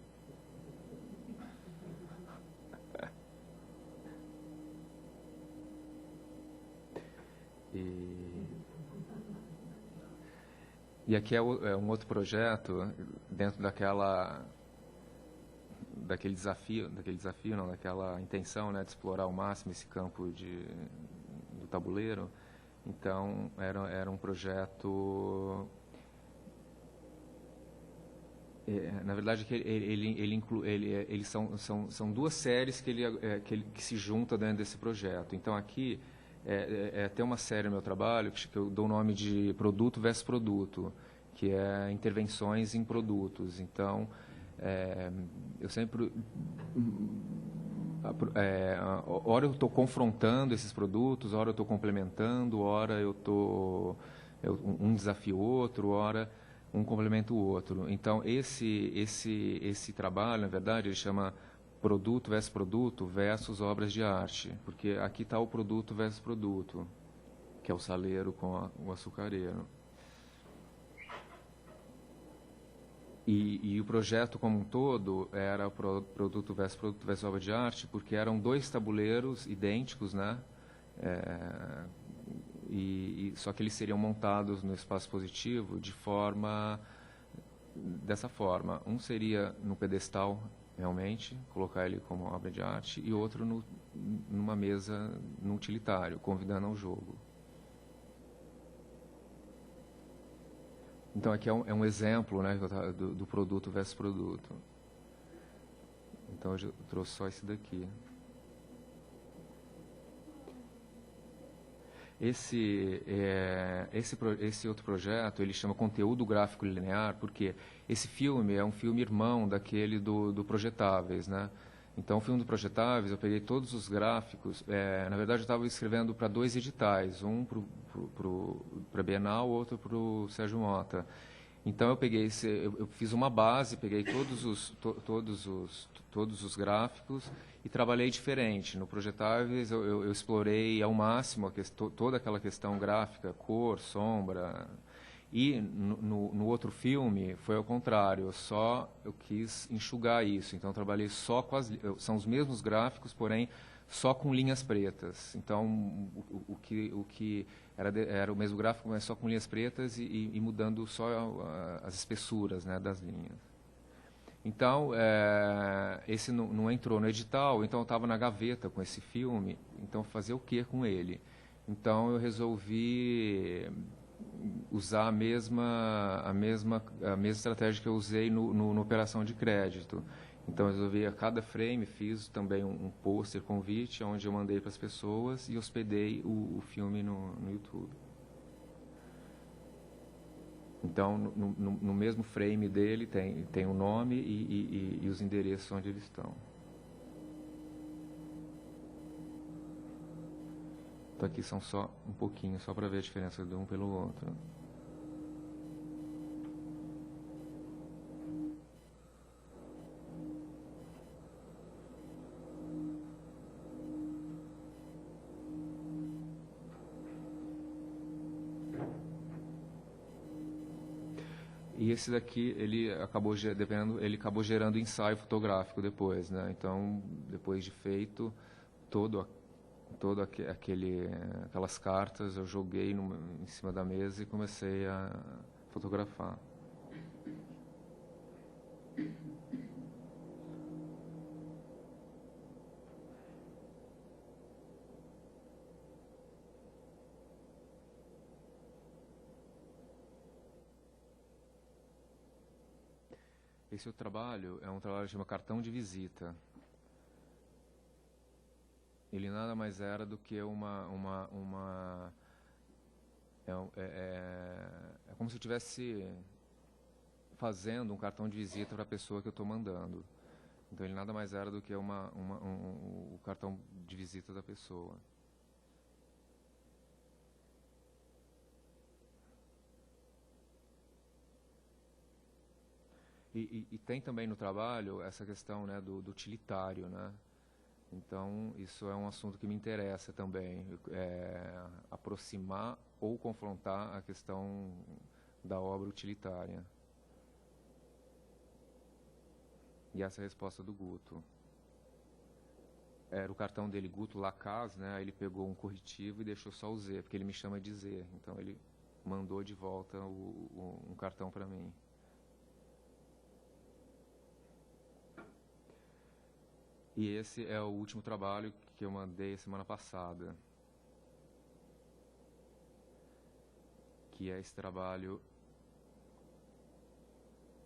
E aqui é um outro projeto dentro daquela daquele desafio, não, daquela intenção, né, de explorar ao máximo esse campo do tabuleiro. Então, era um projeto... na verdade, eles são duas séries que se juntam dentro desse projeto. Então, aqui, tem uma série no meu trabalho que eu dou o nome de Produto versus Produto, que é intervenções em produtos. Então, eu sempre... ora eu estou confrontando esses produtos, ora eu estou complementando, ora eu estou... um desafio outro, ora um complementa o outro. Então, esse trabalho, na verdade, ele chama Produto versus obras de arte, porque aqui está o produto versus produto, que é o saleiro com o açucareiro. E o projeto como um todo era produto versus obra de arte, porque eram dois tabuleiros idênticos, né? Só que eles seriam montados no espaço expositivo dessa forma. Um seria no pedestal, realmente, colocar ele como obra de arte, e outro numa mesa, no utilitário, convidando ao jogo. Então, aqui é um exemplo, né, do produto versus produto. Então, eu trouxe só esse daqui. Esse outro projeto, ele chama Conteúdo Gráfico Linear, porque esse filme é um filme irmão daquele do Projetáveis, né? Então, o filme do Projetáveis, eu peguei todos os gráficos. Na verdade, eu estava escrevendo para 2 editais, um para a Bienal, outro para o Sérgio Mota. Então, eu fiz uma base, peguei todos os gráficos e trabalhei diferente. No Projetáveis, eu explorei ao máximo toda aquela questão gráfica, cor, sombra. E no outro filme foi ao contrário, eu quis enxugar isso. Então, eu trabalhei só com são os mesmos gráficos, porém só com linhas pretas. Então, o que era o mesmo gráfico, mas só com linhas pretas e mudando só as espessuras, né, das linhas. Então, esse não entrou no edital, então eu estava na gaveta com esse filme, então fazer o que com ele? Então, eu resolvi usar a mesma estratégia que eu usei no Operação de Crédito. Então, eu resolvi a cada frame, fiz também um pôster convite, onde eu mandei para as pessoas e hospedei o filme no YouTube. Então, no mesmo frame dele tem o nome e os endereços onde eles estão. Então, aqui são só um pouquinho, só para ver a diferença de um pelo outro. E esse daqui, ele acabou gerando ensaio fotográfico depois, né? Então, depois de feito, aquelas cartas eu joguei em cima da mesa e comecei a fotografar. Esse outro trabalho é um trabalho que chama Cartão de Visita. Ele nada mais era do que é como se eu estivesse fazendo um cartão de visita para a pessoa que eu estou mandando. Então, ele nada mais era do que o cartão de visita da pessoa. E tem também no trabalho essa questão, né, do utilitário, né? Então, isso é um assunto que me interessa também, aproximar ou confrontar a questão da obra utilitária. E essa é a resposta do Guto. Era o cartão dele, Guto Lacaz, né? Aí ele pegou um corretivo e deixou só o Z, porque ele me chama de Z. Então, ele mandou de volta um cartão para mim. E esse é o último trabalho que eu mandei semana passada. Que é esse trabalho,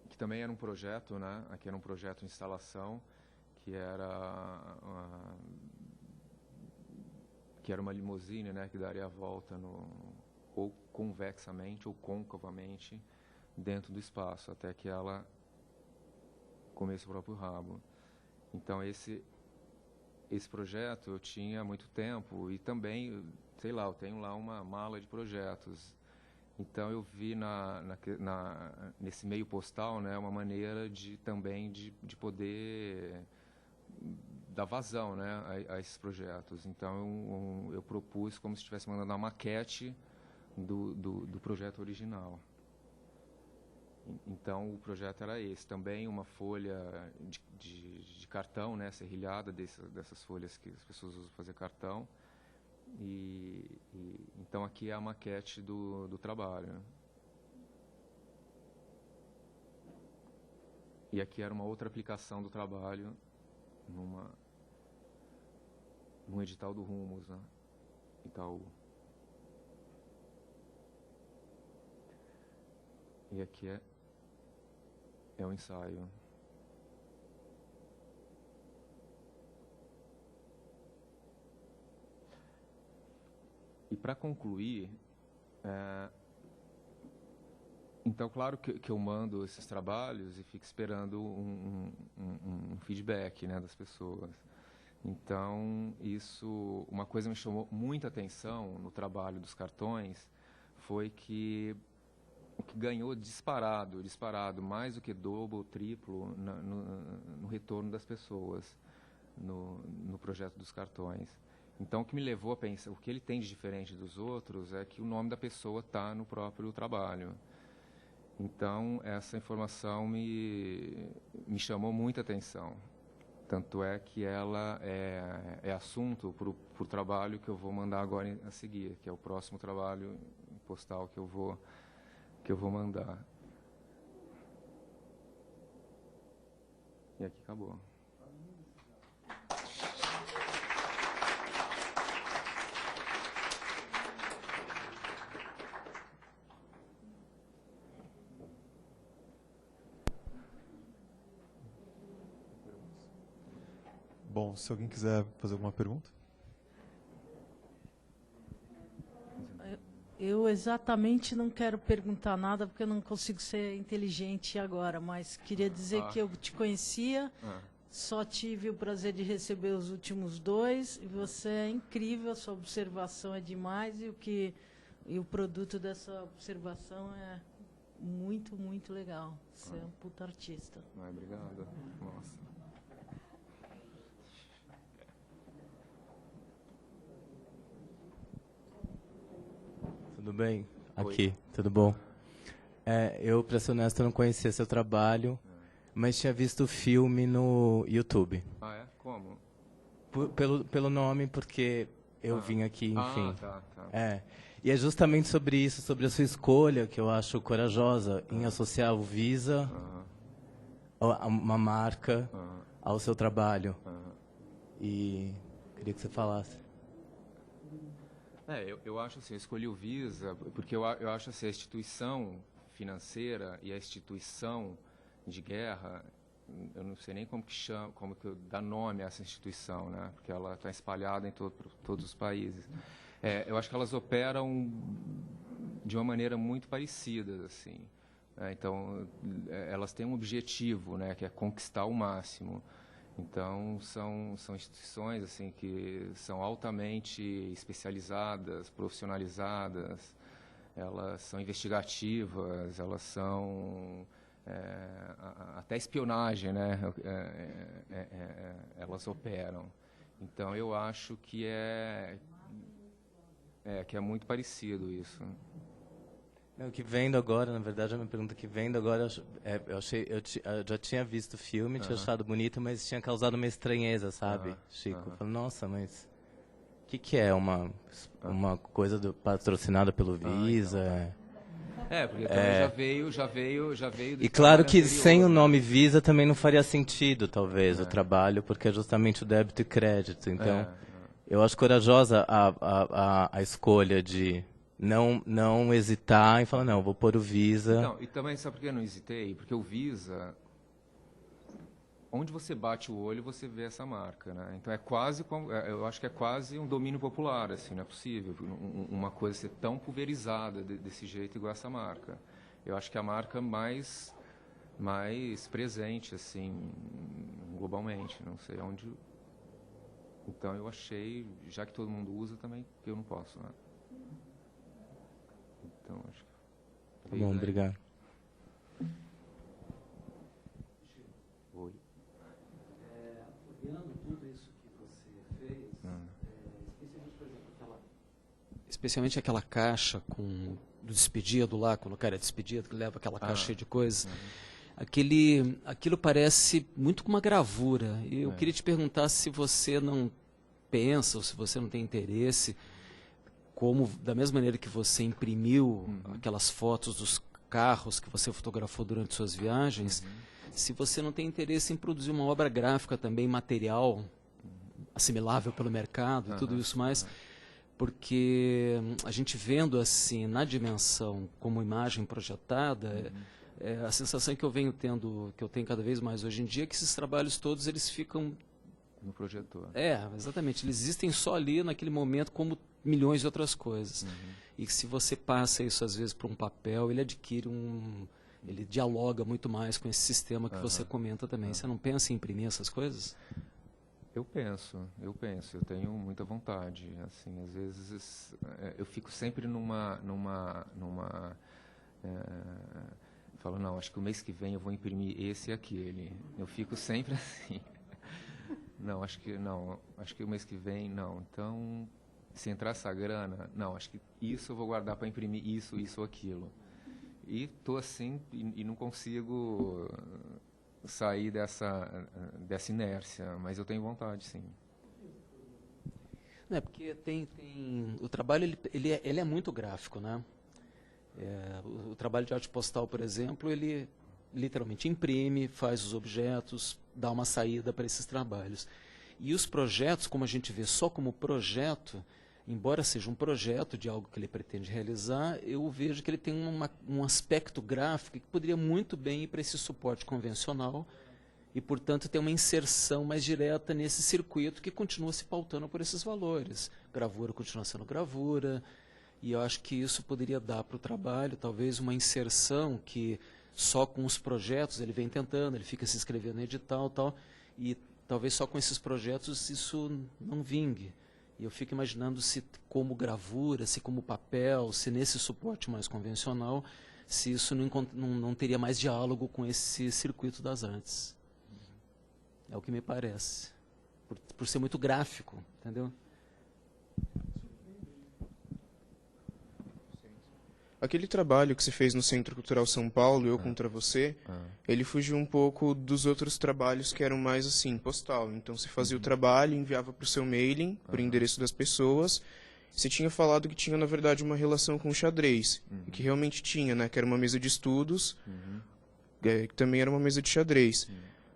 que também era um projeto, né? Aqui era um projeto de instalação, que era uma limusine, né? Que daria a volta ou convexamente ou concavamente dentro do espaço, até que ela comesse o próprio rabo. Então, esse projeto eu tinha há muito tempo e também, sei lá, eu tenho lá uma mala de projetos. Então, eu vi nesse meio postal, né, uma maneira também de poder dar vazão, né, a esses projetos. Então, eu propus como se estivesse mandando uma maquete do projeto original. Então, o projeto era esse. Também uma folha de cartão, né, serrilhada dessas folhas que as pessoas usam para fazer cartão. Então, aqui é a maquete do trabalho. E aqui era uma outra aplicação do trabalho num edital do Rumos, né, Itaú. E aqui é o ensaio. E para concluir, então, claro que eu mando esses trabalhos e fico esperando um feedback, né, das pessoas. Então, uma coisa me chamou muita atenção no trabalho dos cartões foi que o que ganhou disparado, mais do que dobro, triplo, no retorno das pessoas no projeto dos cartões. Então, o que me levou a pensar, o que ele tem de diferente dos outros é que o nome da pessoa está no próprio trabalho. Então, essa informação me chamou muita atenção. Tanto é que ela é assunto para o trabalho que eu vou mandar agora a seguir, que é o próximo trabalho postal que eu vou mandar. E aqui acabou. Bom, se alguém quiser fazer alguma pergunta. Eu exatamente não quero perguntar nada, porque eu não consigo ser inteligente agora, mas queria dizer que eu te conhecia, só tive o prazer de receber os últimos 2, e você é incrível, a sua observação é demais, e o produto dessa observação é muito, muito legal. Você é um puta artista. Obrigado. Nossa. Tudo bem? Aqui, tudo bom? Eu, para ser honesto, não conhecia seu trabalho, mas tinha visto o filme no YouTube. Ah, é? Como? Pelo nome, porque eu vim aqui, enfim. Tá. E é justamente sobre isso, sobre a sua escolha, que eu acho corajosa, em associar o Visa, uma marca, ao seu trabalho. E queria que você falasse. Eu acho assim, eu escolhi o Visa porque eu acho assim, a instituição financeira e a instituição de guerra, eu não sei nem como que dá nome a essa instituição, né? Porque ela está espalhada em todos os países. Eu acho que elas operam de uma maneira muito parecida, assim. Então, elas têm um objetivo, né? Que é conquistar o máximo. Então, são instituições assim, que são altamente especializadas, profissionalizadas, elas são investigativas, elas são até espionagem, né? Elas operam. Então, eu acho que é muito parecido isso. Não, que vendo agora, na verdade, a minha pergunta que vendo agora, eu já tinha visto o filme, tinha achado bonito, mas tinha causado uma estranheza, sabe, Chico? Eu falei, nossa, mas o que é uma coisa patrocinada pelo Visa? Então. Porque também já veio E claro que anterior, sem o nome Visa também não faria sentido, talvez, o trabalho, porque é justamente o débito e crédito. Então, eu acho corajosa a escolha de não hesitar e falar, não, vou pôr o Visa. Não, e também, sabe por que eu não hesitei? Porque o Visa, onde você bate o olho, você vê essa marca, né? Então, eu acho que é quase um domínio popular, assim, não é possível uma coisa ser tão pulverizada desse jeito igual essa marca. Eu acho que é a marca mais presente, assim, globalmente, não sei onde. Então, eu achei, já que todo mundo usa, também eu não posso, né? Então, acho que... Tá bom, obrigado. Oi. Olhando tudo isso que você fez, especialmente, por exemplo, especialmente aquela caixa do despedido lá, quando o cara é despedido, que leva aquela caixa cheia de coisas, aquilo parece muito com uma gravura. E eu queria te perguntar se você não pensa, ou se você não tem interesse, como, da mesma maneira que você imprimiu aquelas fotos dos carros que você fotografou durante suas viagens, se você não tem interesse em produzir uma obra gráfica também, material, assimilável pelo mercado e tudo isso mais, porque a gente vendo assim, na dimensão, como imagem projetada, a sensação que eu venho tendo, que eu tenho cada vez mais hoje em dia, é que esses trabalhos todos, eles ficam... No projetor. Exatamente. Eles existem só ali, naquele momento, como milhões de outras coisas. E que se você passa isso, às vezes, para um papel, ele adquire ele dialoga muito mais com esse sistema que você comenta também. Você não pensa em imprimir essas coisas? Eu tenho muita vontade. Assim, às vezes eu fico sempre falo, não, acho que o mês que vem eu vou imprimir esse e aquele. Eu fico sempre assim. Não, acho que o mês que vem, não. Então, se entrar essa grana, não, acho que isso eu vou guardar para imprimir isso ou aquilo. E estou assim e não consigo sair dessa inércia, mas eu tenho vontade, sim. Não, é porque o trabalho ele é muito gráfico, né? O trabalho de arte postal, por exemplo, ele literalmente imprime, faz os objetos, dá uma saída para esses trabalhos. E os projetos, como a gente vê só como projeto, embora seja um projeto de algo que ele pretende realizar, eu vejo que ele tem um aspecto gráfico que poderia muito bem ir para esse suporte convencional e, portanto, ter uma inserção mais direta nesse circuito que continua se pautando por esses valores. Gravura continua sendo gravura, e eu acho que isso poderia dar para o trabalho, talvez, uma inserção que só com os projetos ele vem tentando, ele fica se inscrevendo no edital tal, e talvez só com esses projetos isso não vingue. E eu fico imaginando se como gravura, se como papel, se nesse suporte mais convencional, se isso não teria mais diálogo com esse circuito das artes. É o que me parece. Por ser muito gráfico, entendeu? Aquele trabalho que você fez no Centro Cultural São Paulo, Eu Contra Você, ele fugiu um pouco dos outros trabalhos que eram mais assim, postal. Então você fazia o trabalho, enviava para o seu mailing, para o endereço das pessoas. Você tinha falado que tinha, na verdade, uma relação com o xadrez. Que realmente tinha, né? Que era uma mesa de estudos, que também era uma mesa de xadrez.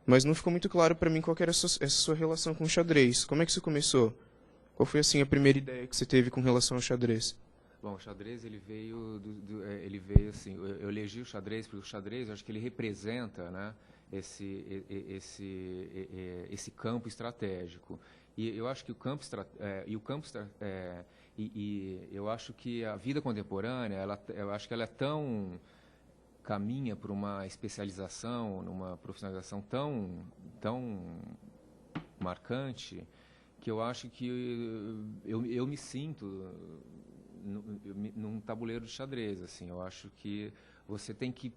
Mas não ficou muito claro para mim qual que era essa sua relação com o xadrez. Como é que isso começou? Qual foi assim a primeira ideia que você teve com relação ao xadrez? Bom, o xadrez ele veio assim, eu elegi o xadrez porque o xadrez, eu acho que ele representa, né, esse campo estratégico. E eu acho que eu acho que a vida contemporânea, eu acho que ela é tão caminha para uma especialização, numa profissionalização tão marcante, que eu acho que eu me sinto num tabuleiro de xadrez, assim. Eu acho que você tem que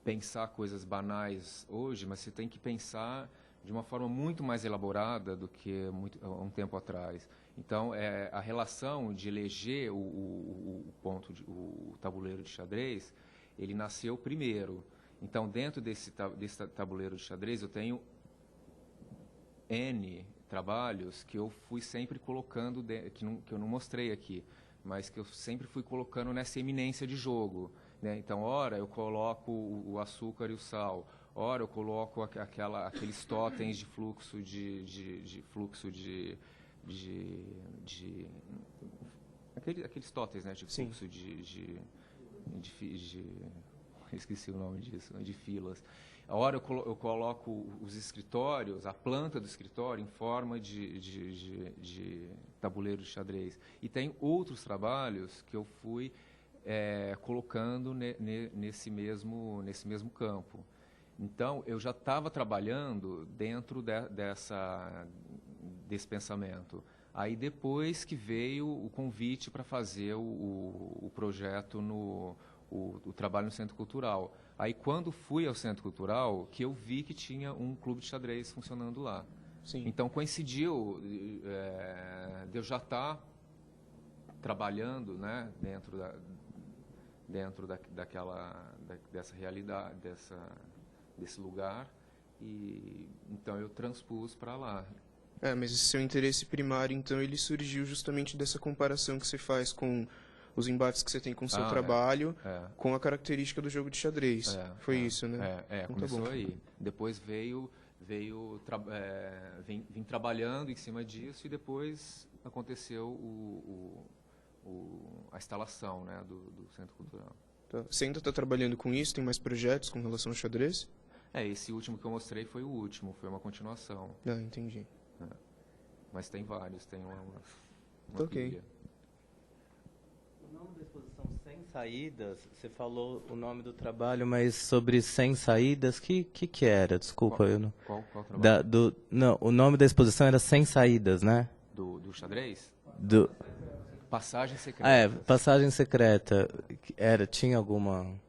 pensar coisas banais hoje, mas você tem que pensar de uma forma muito mais elaborada do que há um tempo atrás. Então, a relação de eleger o tabuleiro de xadrez, ele nasceu primeiro. Então, dentro desse tabuleiro de xadrez, eu tenho N trabalhos que eu fui sempre colocando, que eu não mostrei aqui, mas que eu sempre fui colocando nessa eminência de jogo, né? Então, ora eu coloco o açúcar e o sal, ora eu coloco aqueles totens de fluxo aqueles totens, né, de fluxo esqueci o nome disso, de filas. A hora eu coloco os escritórios, a planta do escritório, em forma de tabuleiro de xadrez. E tem outros trabalhos que eu fui colocando nesse mesmo campo. Então, eu já estava trabalhando dentro desse pensamento. Aí, depois que veio o convite para fazer o projeto, o trabalho no Centro Cultural. Aí, quando fui ao Centro Cultural, que eu vi que tinha um clube de xadrez funcionando lá. Sim. Então, coincidiu de eu já estar trabalhando, né, dentro dessa realidade, desse lugar, e então eu transpus para lá. Mas esse seu interesse primário, então, ele surgiu justamente dessa comparação que você faz com os embates que você tem com o seu trabalho, com a característica do jogo de xadrez. Foi isso, né? Então, começou tá bom. aí. Depois vim trabalhando em cima disso e depois aconteceu a instalação, né, do Centro Cultural. Tá. Você ainda está trabalhando com isso? Tem mais projetos com relação ao xadrez? Esse último que eu mostrei foi o último, foi uma continuação. Entendi. Mas tem vários, tem uma... uma Ok. pilha. O nome da exposição Sem Saídas, você falou o nome do trabalho, mas sobre Sem Saídas, que era? Desculpa, eu não... Qual trabalho? Não, o nome da exposição era Sem Saídas, né? Do xadrez? Do... Passagem secreta. Passagem secreta. Tinha alguma...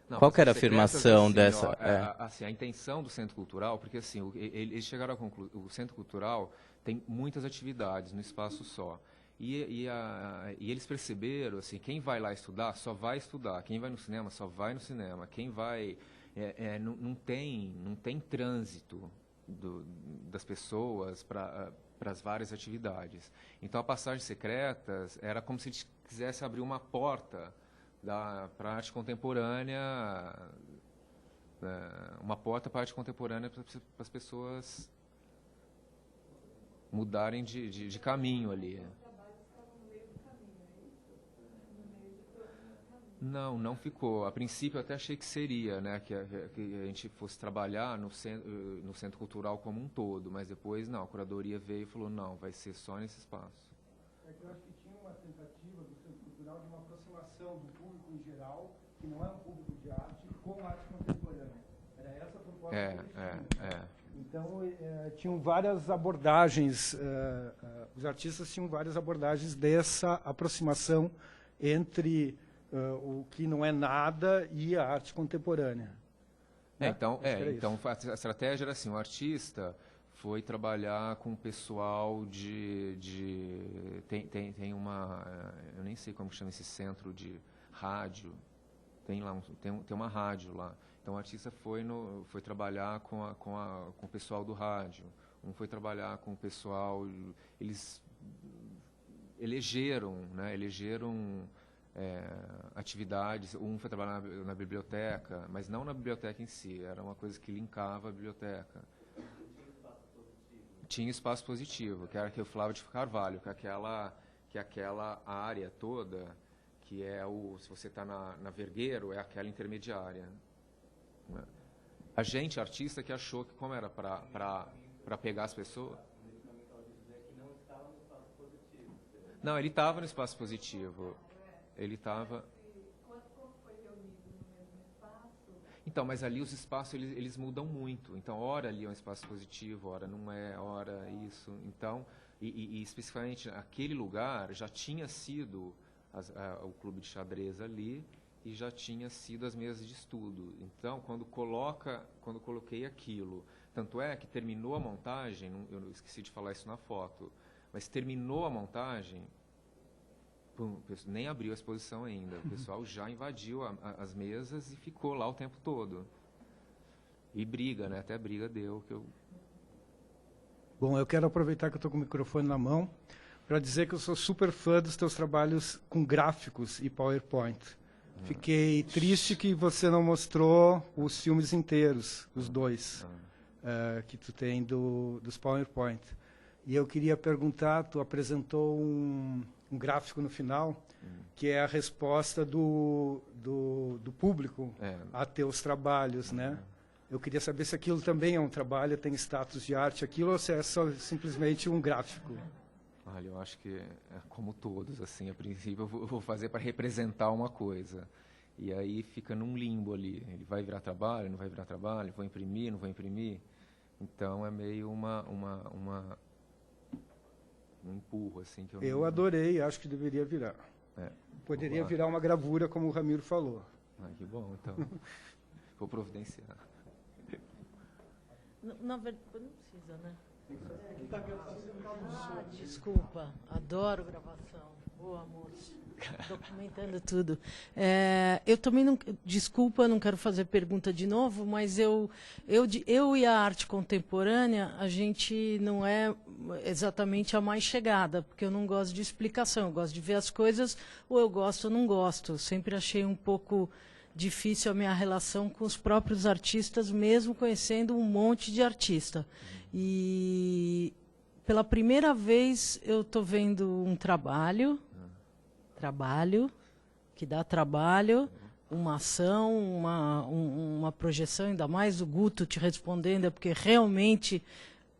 Não, Qual que era a secretas, afirmação assim, dessa? Ó, assim, a intenção do Centro Cultural, porque assim, eles chegaram à conclusão, o Centro Cultural tem muitas atividades no espaço só. E eles perceberam, assim, quem vai lá estudar, só vai estudar. Quem vai no cinema, só vai no cinema. Quem vai... não tem trânsito das pessoas para as várias atividades. Então, a passagem secreta era como se eles quisessem abrir uma porta para a arte contemporânea, uma porta para a arte contemporânea para as pessoas mudarem de caminho ali. Não ficou. A princípio eu até achei que seria, né, que a gente fosse trabalhar no centro cultural como um todo, mas depois não, a curadoria veio e falou, não, vai ser só nesse espaço. É que eu acho que tinha uma tentativa do Centro Cultural de uma aproximação do público em geral, que não é um público de arte, com arte contemporânea. Era essa a proposta. Então, tinham várias abordagens, os artistas tinham várias abordagens dessa aproximação entre o que não é nada e a arte contemporânea. Né? Então a estratégia era assim, o artista foi trabalhar com o pessoal tem uma, eu nem sei como chama esse centro de rádio, tem uma rádio lá. Então o artista foi trabalhar com o pessoal do rádio, foi trabalhar com o pessoal, eles elegeram atividades, foi trabalhar na biblioteca, mas não na biblioteca em si, era uma coisa que linkava a biblioteca. Tinha espaço positivo, que era que o Flávio de Carvalho, que aquela área toda, que é se você está na Vergueiro, é aquela intermediária. A gente, artista, que achou que como era para pegar as pessoas... Não, ele estava no espaço positivo. Ele estava... Então, mas ali os espaços, eles mudam muito. Então, ora ali é um espaço positivo, ora não é, ora isso. Então, e especificamente aquele lugar já tinha sido o clube de xadrez ali e já tinha sido as mesas de estudo. Então, quando coloquei aquilo, tanto é que terminou a montagem, eu esqueci de falar isso na foto, mas terminou a montagem, nem abriu a exposição ainda. O pessoal já invadiu as mesas e ficou lá o tempo todo. E briga, né? Até briga deu. Bom, eu quero aproveitar que eu estou com o microfone na mão para dizer que eu sou super fã dos teus trabalhos com gráficos e PowerPoint. Fiquei triste que você não mostrou os filmes inteiros, os dois, que tu tem dos PowerPoint. E eu queria perguntar, tu apresentou um gráfico no final, que é a resposta do público a teus trabalhos, né? Eu queria saber se aquilo também é um trabalho, tem status de arte, aquilo, ou se é só simplesmente um gráfico. Olha, eu acho que é como todos, assim, a princípio eu vou fazer para representar uma coisa. E aí fica num limbo ali. Ele vai virar trabalho, não vai virar trabalho, vou imprimir, não vou imprimir. Então é meio um empurro, assim, que eu adorei, acho que deveria virar. Poderia virar uma gravura, como o Ramiro falou. Que bom, então. Vou providenciar. Na verdade, não precisa, né? Desculpa, adoro gravação. Boa, moço. Documentando tudo. Eu também não... Desculpa, não quero fazer pergunta de novo, mas eu e a arte contemporânea, a gente não é exatamente a mais chegada, porque eu não gosto de explicação, eu gosto de ver as coisas, ou eu gosto ou não gosto. Eu sempre achei um pouco difícil a minha relação com os próprios artistas, mesmo conhecendo um monte de artista. E pela primeira vez eu estou vendo um trabalho que dá trabalho, uma ação, uma projeção, ainda mais o Guto te respondendo, é porque realmente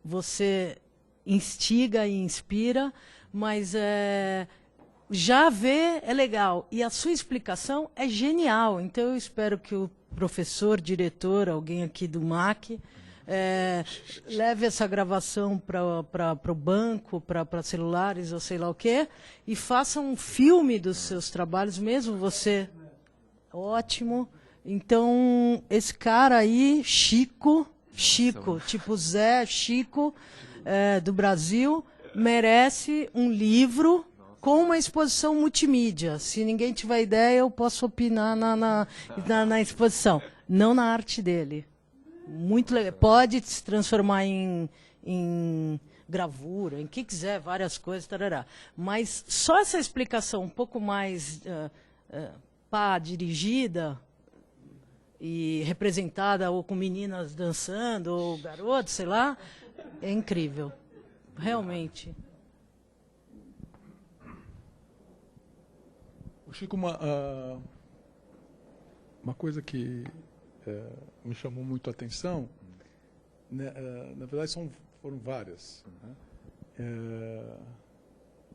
você instiga e inspira, Mas já ver é legal. E a sua explicação é genial. Então, eu espero que o professor, diretor, alguém aqui do MAC, leve essa gravação para o banco, para celulares ou sei lá o quê, e faça um filme dos seus trabalhos, mesmo você. Ótimo. Então, esse cara aí, Chico, tipo Zé Chico, do Brasil, merece um livro com uma exposição multimídia. Se ninguém tiver ideia, eu posso opinar na exposição, não na arte dele. Muito legal. Pode se transformar em gravura, em que quiser, várias coisas, tarará. Mas só essa explicação um pouco mais dirigida e representada, ou com meninas dançando, ou garotos, sei lá, é incrível. Realmente. Chico, uma coisa que me chamou muito a atenção, né, na verdade foram várias. Né?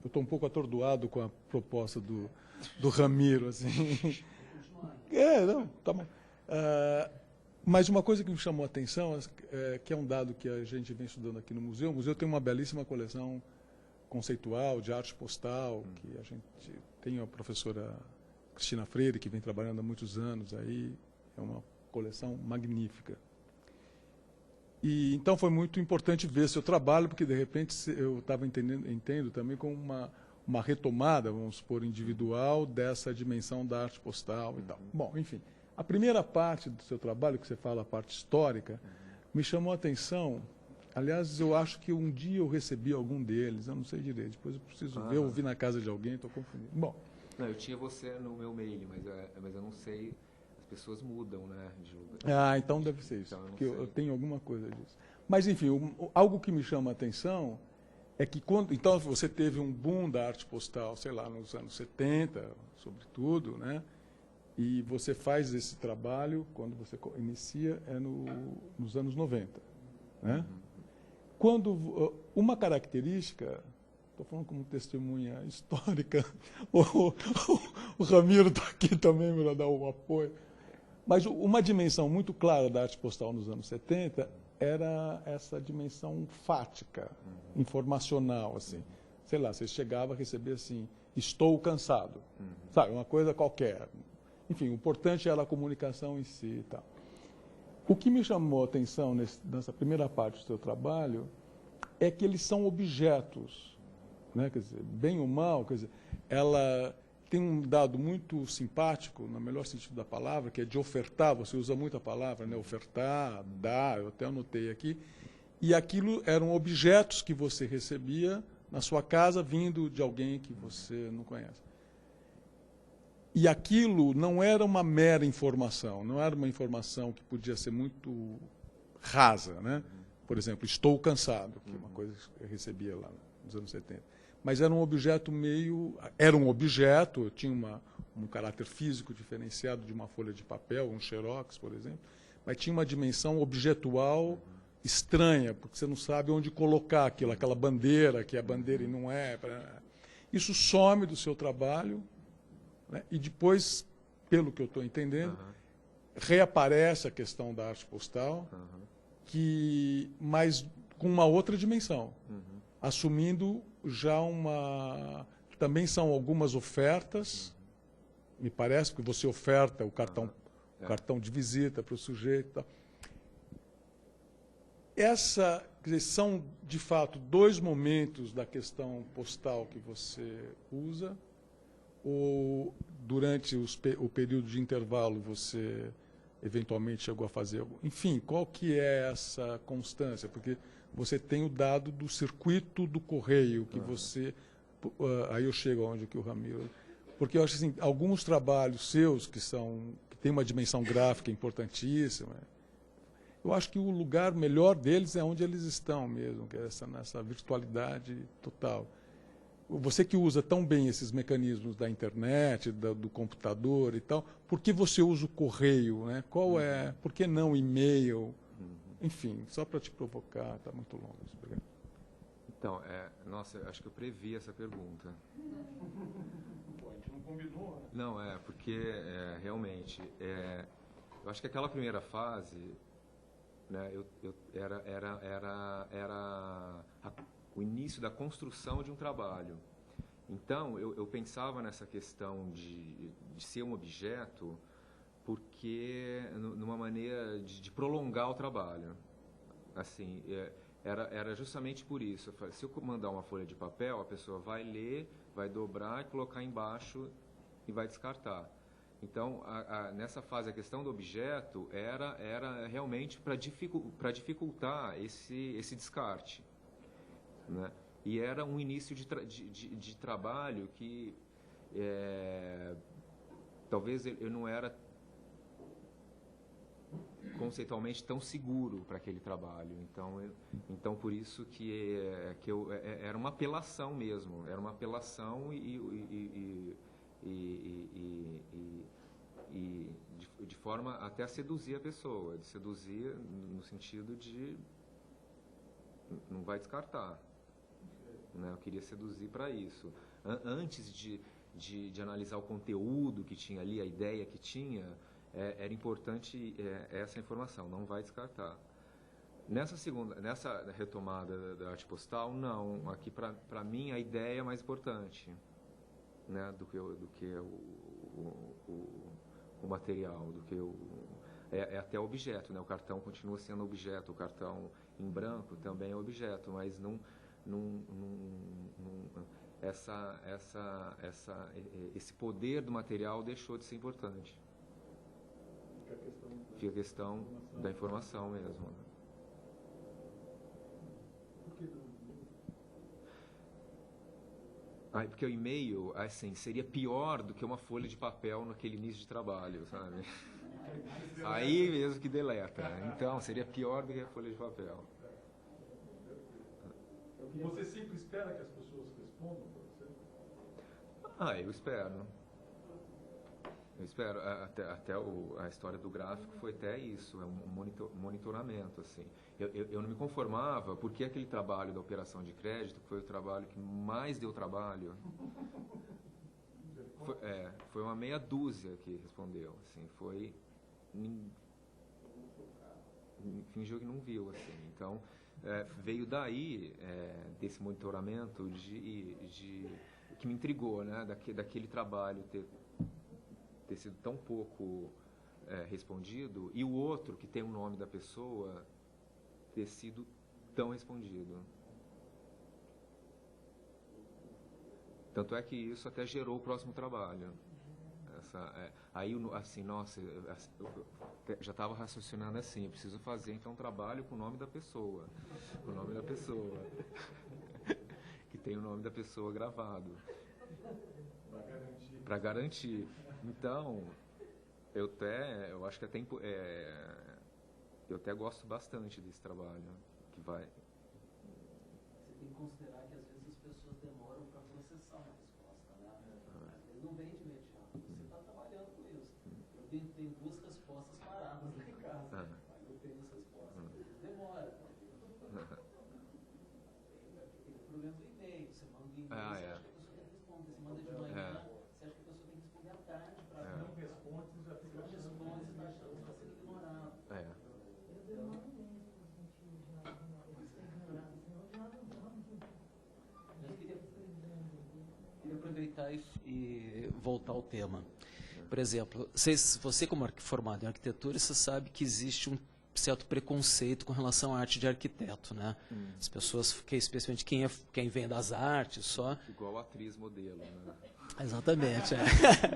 Eu estou um pouco atordoado com a proposta do Ramiro. Assim. Não, tá bom. Mas uma coisa que me chamou a atenção, que é um dado que a gente vem estudando aqui no museu. O museu tem uma belíssima coleção conceitual de arte postal, que a gente tem a professora Cristina Freire, que vem trabalhando há muitos anos aí. É uma coleção magnífica. E então foi muito importante ver seu trabalho, porque de repente eu estava entendo também como uma retomada, vamos supor, individual dessa dimensão da arte postal e tal. Bom, enfim, a primeira parte do seu trabalho, que você fala a parte histórica, me chamou a atenção. Aliás, eu acho que um dia eu recebi algum deles, eu não sei direito, depois eu preciso ver, eu vi na casa de alguém, estou confundindo. Bom. Não, eu tinha você no meu mail, mas eu não sei, as pessoas mudam, né, de lugar. Então deve ser isso, então, porque eu tenho alguma coisa disso. Mas, enfim, algo que me chama a atenção é que então você teve um boom da arte postal, sei lá, nos anos 70, sobretudo, né? E você faz esse trabalho, quando você inicia, nos anos 90, né? Quando uma característica, estou falando como testemunha histórica, o Ramiro está aqui também para dar um apoio, mas uma dimensão muito clara da arte postal nos anos 70 era essa dimensão fática, informacional, assim. Sei lá, você chegava a receber assim, estou cansado, sabe, uma coisa qualquer. Enfim, o importante era a comunicação em si e tal. O que me chamou a atenção nessa primeira parte do seu trabalho é que eles são objetos, né? Quer dizer, bem ou mal, quer dizer, ela tem um dado muito simpático, no melhor sentido da palavra, que é de ofertar, você usa muito a palavra, né? Ofertar, dar, eu até anotei aqui, e aquilo eram objetos que você recebia na sua casa vindo de alguém que você não conhece. E aquilo não era uma mera informação, não era uma informação que podia ser muito rasa, né? Por exemplo, estou cansado, que é uma coisa que eu recebia lá nos anos 70. Mas era um objeto tinha um caráter físico diferenciado de uma folha de papel, um xerox, por exemplo, mas tinha uma dimensão objetual estranha, porque você não sabe onde colocar aquilo, aquela bandeira, que é a bandeira e não é. Isso some do seu trabalho, né? E depois, pelo que eu estou entendendo, reaparece a questão da arte postal, mas com uma outra dimensão, assumindo já também são algumas ofertas, me parece, que você oferta o cartão de visita para o sujeito. Tal. Quer dizer, são, de fato, dois momentos da questão postal que você usa, ou durante o período de intervalo você eventualmente chegou a fazer algo? Enfim, qual que é essa constância? Porque você tem o dado do circuito do correio, que você... aí eu chego aonde que o Ramiro... Porque eu acho assim, alguns trabalhos seus que têm uma dimensão gráfica importantíssima, eu acho que o lugar melhor deles é onde eles estão mesmo, que é nessa virtualidade total. Você que usa tão bem esses mecanismos da internet, do computador e tal, por que você usa o correio? Né? Por que não e-mail? Enfim, só para te provocar, está muito longo isso. Obrigado. Então, nossa, acho que eu previ essa pergunta. Pô, a gente não combinou, né? Não, porque realmente, eu acho que aquela primeira fase, né, era o início da construção de um trabalho. Então, eu pensava nessa questão de ser um objeto, porque numa maneira de prolongar o trabalho. Assim, era justamente por isso. Se eu mandar uma folha de papel, a pessoa vai ler, vai dobrar e colocar embaixo e vai descartar. Então, nessa fase, a questão do objeto era realmente para dificultar esse descarte, né? E era um início de trabalho que talvez eu não era conceitualmente tão seguro para aquele trabalho. Então por isso que era uma apelação mesmo, era uma apelação e de forma até a seduzir a pessoa, de seduzir no sentido de não vai descartar, né? Eu queria seduzir para isso. Antes de analisar o conteúdo que tinha ali, a ideia que tinha, era importante essa informação, não vai descartar. Nessa retomada da arte postal, não. Aqui, para mim, a ideia é mais importante, né, do que o material, do que até o objeto, né? O cartão continua sendo objeto, o cartão em branco também é objeto, mas esse poder do material deixou de ser importante. Fica a questão da informação mesmo, né? Porque o e-mail, assim, seria pior do que uma folha de papel naquele início de trabalho, sabe? Aí mesmo que deleta. Então, seria pior do que a folha de papel. Você sempre espera que as pessoas respondam para você? Eu espero. Eu espero. Até a história do gráfico foi até isso, é um monitoramento, assim. Eu não me conformava, porque aquele trabalho da operação de crédito, que foi o trabalho que mais deu trabalho, foi uma meia dúzia que respondeu, assim, fingiu que não viu, assim. Então, veio daí, desse monitoramento, que me intrigou, né, daquele trabalho ter sido tão pouco respondido, e o outro, que tem o nome da pessoa, ter sido tão respondido. Tanto é que isso até gerou o próximo trabalho. Aí, assim, nossa, eu já estava raciocinando assim, eu preciso fazer então um trabalho com o nome da pessoa. O nome da pessoa. Que tem o nome da pessoa gravado. Para garantir. Então, eu acho que eu até gosto bastante desse trabalho, que vai... Você tem que considerar que às vezes as pessoas demoram para processar uma resposta, né? Às vezes não vem de imediato, você está trabalhando com isso. Eu tenho 2 respostas paradas lá em casa, mas eu tenho as respostas, demora. Tem o problema do e-mail, você manda em inglês, você acha que a pessoa tem que responder, você manda de manhã, você acha que a pessoa tem que responder à tarde, não responde, já fica está sendo ignorado. Queria aproveitar e voltar ao tema. Por exemplo, você como formado em arquitetura, você sabe que existe um certo preconceito com relação à arte de arquiteto, né? As pessoas, especialmente quem vem das artes, só... Igual a atriz modelo, né? Exatamente,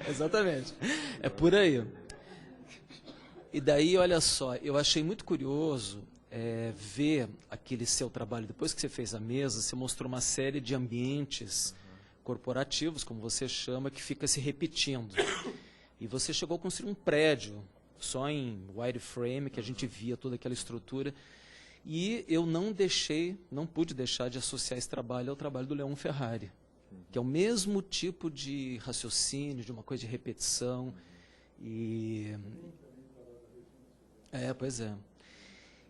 exatamente. É por aí. E daí, olha só, eu achei muito curioso ver aquele seu trabalho. Depois que você fez a mesa, você mostrou uma série de ambientes corporativos, como você chama, que fica se repetindo. E você chegou a construir um prédio, só em wireframe, que a gente via toda aquela estrutura. E eu não pude deixar de associar esse trabalho ao trabalho do Leon Ferrari, que é o mesmo tipo de raciocínio, de uma coisa de repetição. Pois é.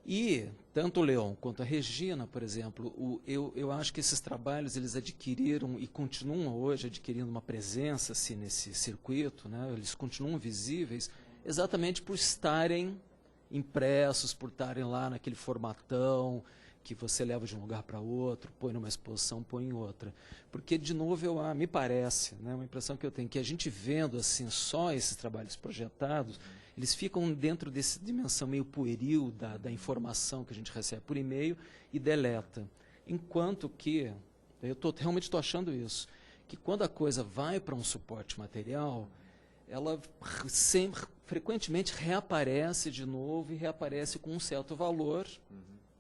E tanto o Leon quanto a Regina, por exemplo, eu acho que esses trabalhos eles adquiriram e continuam hoje adquirindo uma presença assim, nesse circuito, né? Eles continuam visíveis exatamente por estarem impressos, por estarem lá naquele formatão que você leva de um lugar para outro, põe numa exposição, põe em outra. Porque, de novo, me parece, né, uma impressão que eu tenho, que a gente vendo assim só esses trabalhos projetados, eles ficam dentro dessa dimensão meio pueril da informação que a gente recebe por e-mail e deleta. Enquanto que, eu realmente estou achando isso, que quando a coisa vai para um suporte material, ela sempre, frequentemente reaparece de novo e reaparece com um certo valor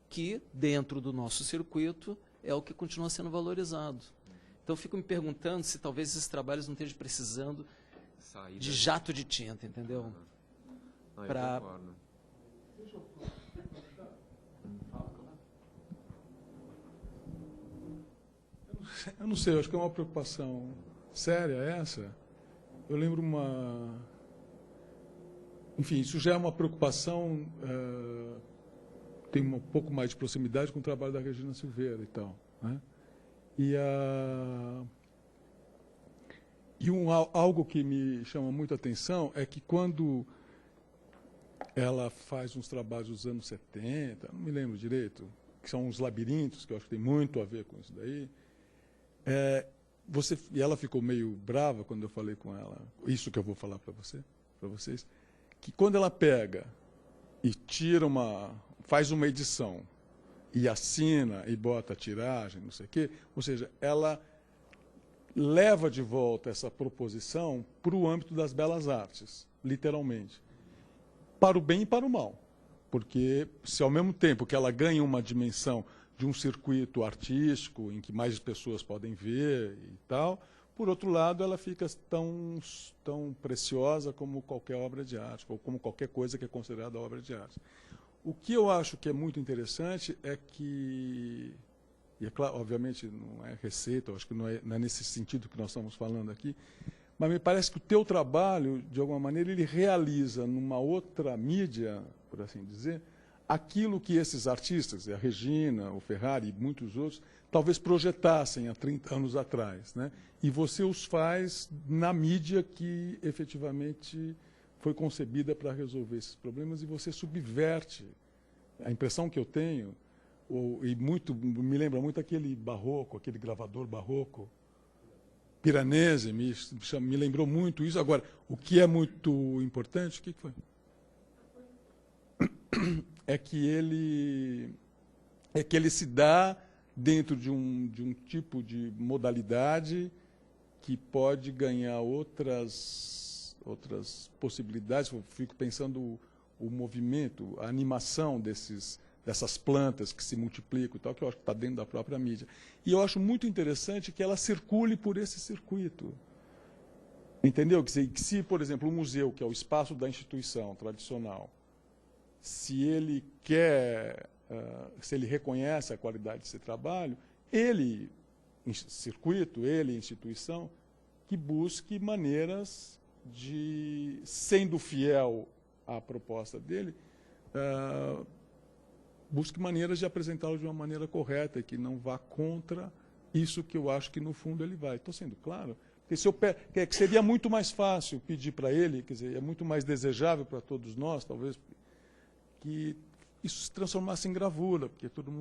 que, dentro do nosso circuito, é o que continua sendo valorizado. Então, fico me perguntando se talvez esses trabalhos não estejam precisando de jato de tinta, entendeu? Para... Eu não sei, eu acho que é uma preocupação séria essa. Eu lembro Enfim, isso já é uma preocupação... tem um pouco mais de proximidade com o trabalho da Regina Silveira e tal, né? Algo que me chama muito a atenção é que quando ela faz uns trabalhos dos anos 70, não me lembro direito, que são uns labirintos, que eu acho que tem muito a ver com isso daí, e ela ficou meio brava quando eu falei com ela, isso que eu vou falar para vocês, que quando ela pega e faz uma edição e assina e bota a tiragem, não sei o quê, ou seja, ela leva de volta essa proposição para o âmbito das belas artes, literalmente, para o bem e para o mal, porque se ao mesmo tempo que ela ganha uma dimensão de um circuito artístico em que mais pessoas podem ver e tal, por outro lado, ela fica tão preciosa como qualquer obra de arte, ou como qualquer coisa que é considerada obra de arte. O que eu acho que é muito interessante é que, e é claro, obviamente não é receita, eu acho que não é nesse sentido que nós estamos falando aqui, mas me parece que o teu trabalho, de alguma maneira, ele realiza numa outra mídia, por assim dizer, aquilo que esses artistas, a Regina, o Ferrari e muitos outros, talvez projetassem há 30 anos atrás, né? E você os faz na mídia que efetivamente foi concebida para resolver esses problemas, e você subverte. A impressão que eu tenho, me lembra muito aquele barroco, aquele gravador barroco, Piranesi, me lembrou muito isso. Agora, o que é muito importante, o que foi? É que ele se dá dentro de um tipo de modalidade que pode ganhar outras possibilidades. Eu fico pensando o movimento, a animação dessas plantas que se multiplicam e tal, que eu acho que está dentro da própria mídia. E eu acho muito interessante que ela circule por esse circuito. Entendeu? Que se, por exemplo, o museu, que é o espaço da instituição tradicional, se ele se ele reconhece a qualidade desse trabalho, ele, circuito, ele, instituição, que busque maneiras de, sendo fiel à proposta dele, busque maneiras de apresentá-lo de uma maneira correta e que não vá contra isso que eu acho que, no fundo, ele vai. Estou sendo claro? Porque que seria muito mais fácil pedir para ele, quer dizer, é muito mais desejável para todos nós, talvez, que isso se transformasse em gravura, porque todo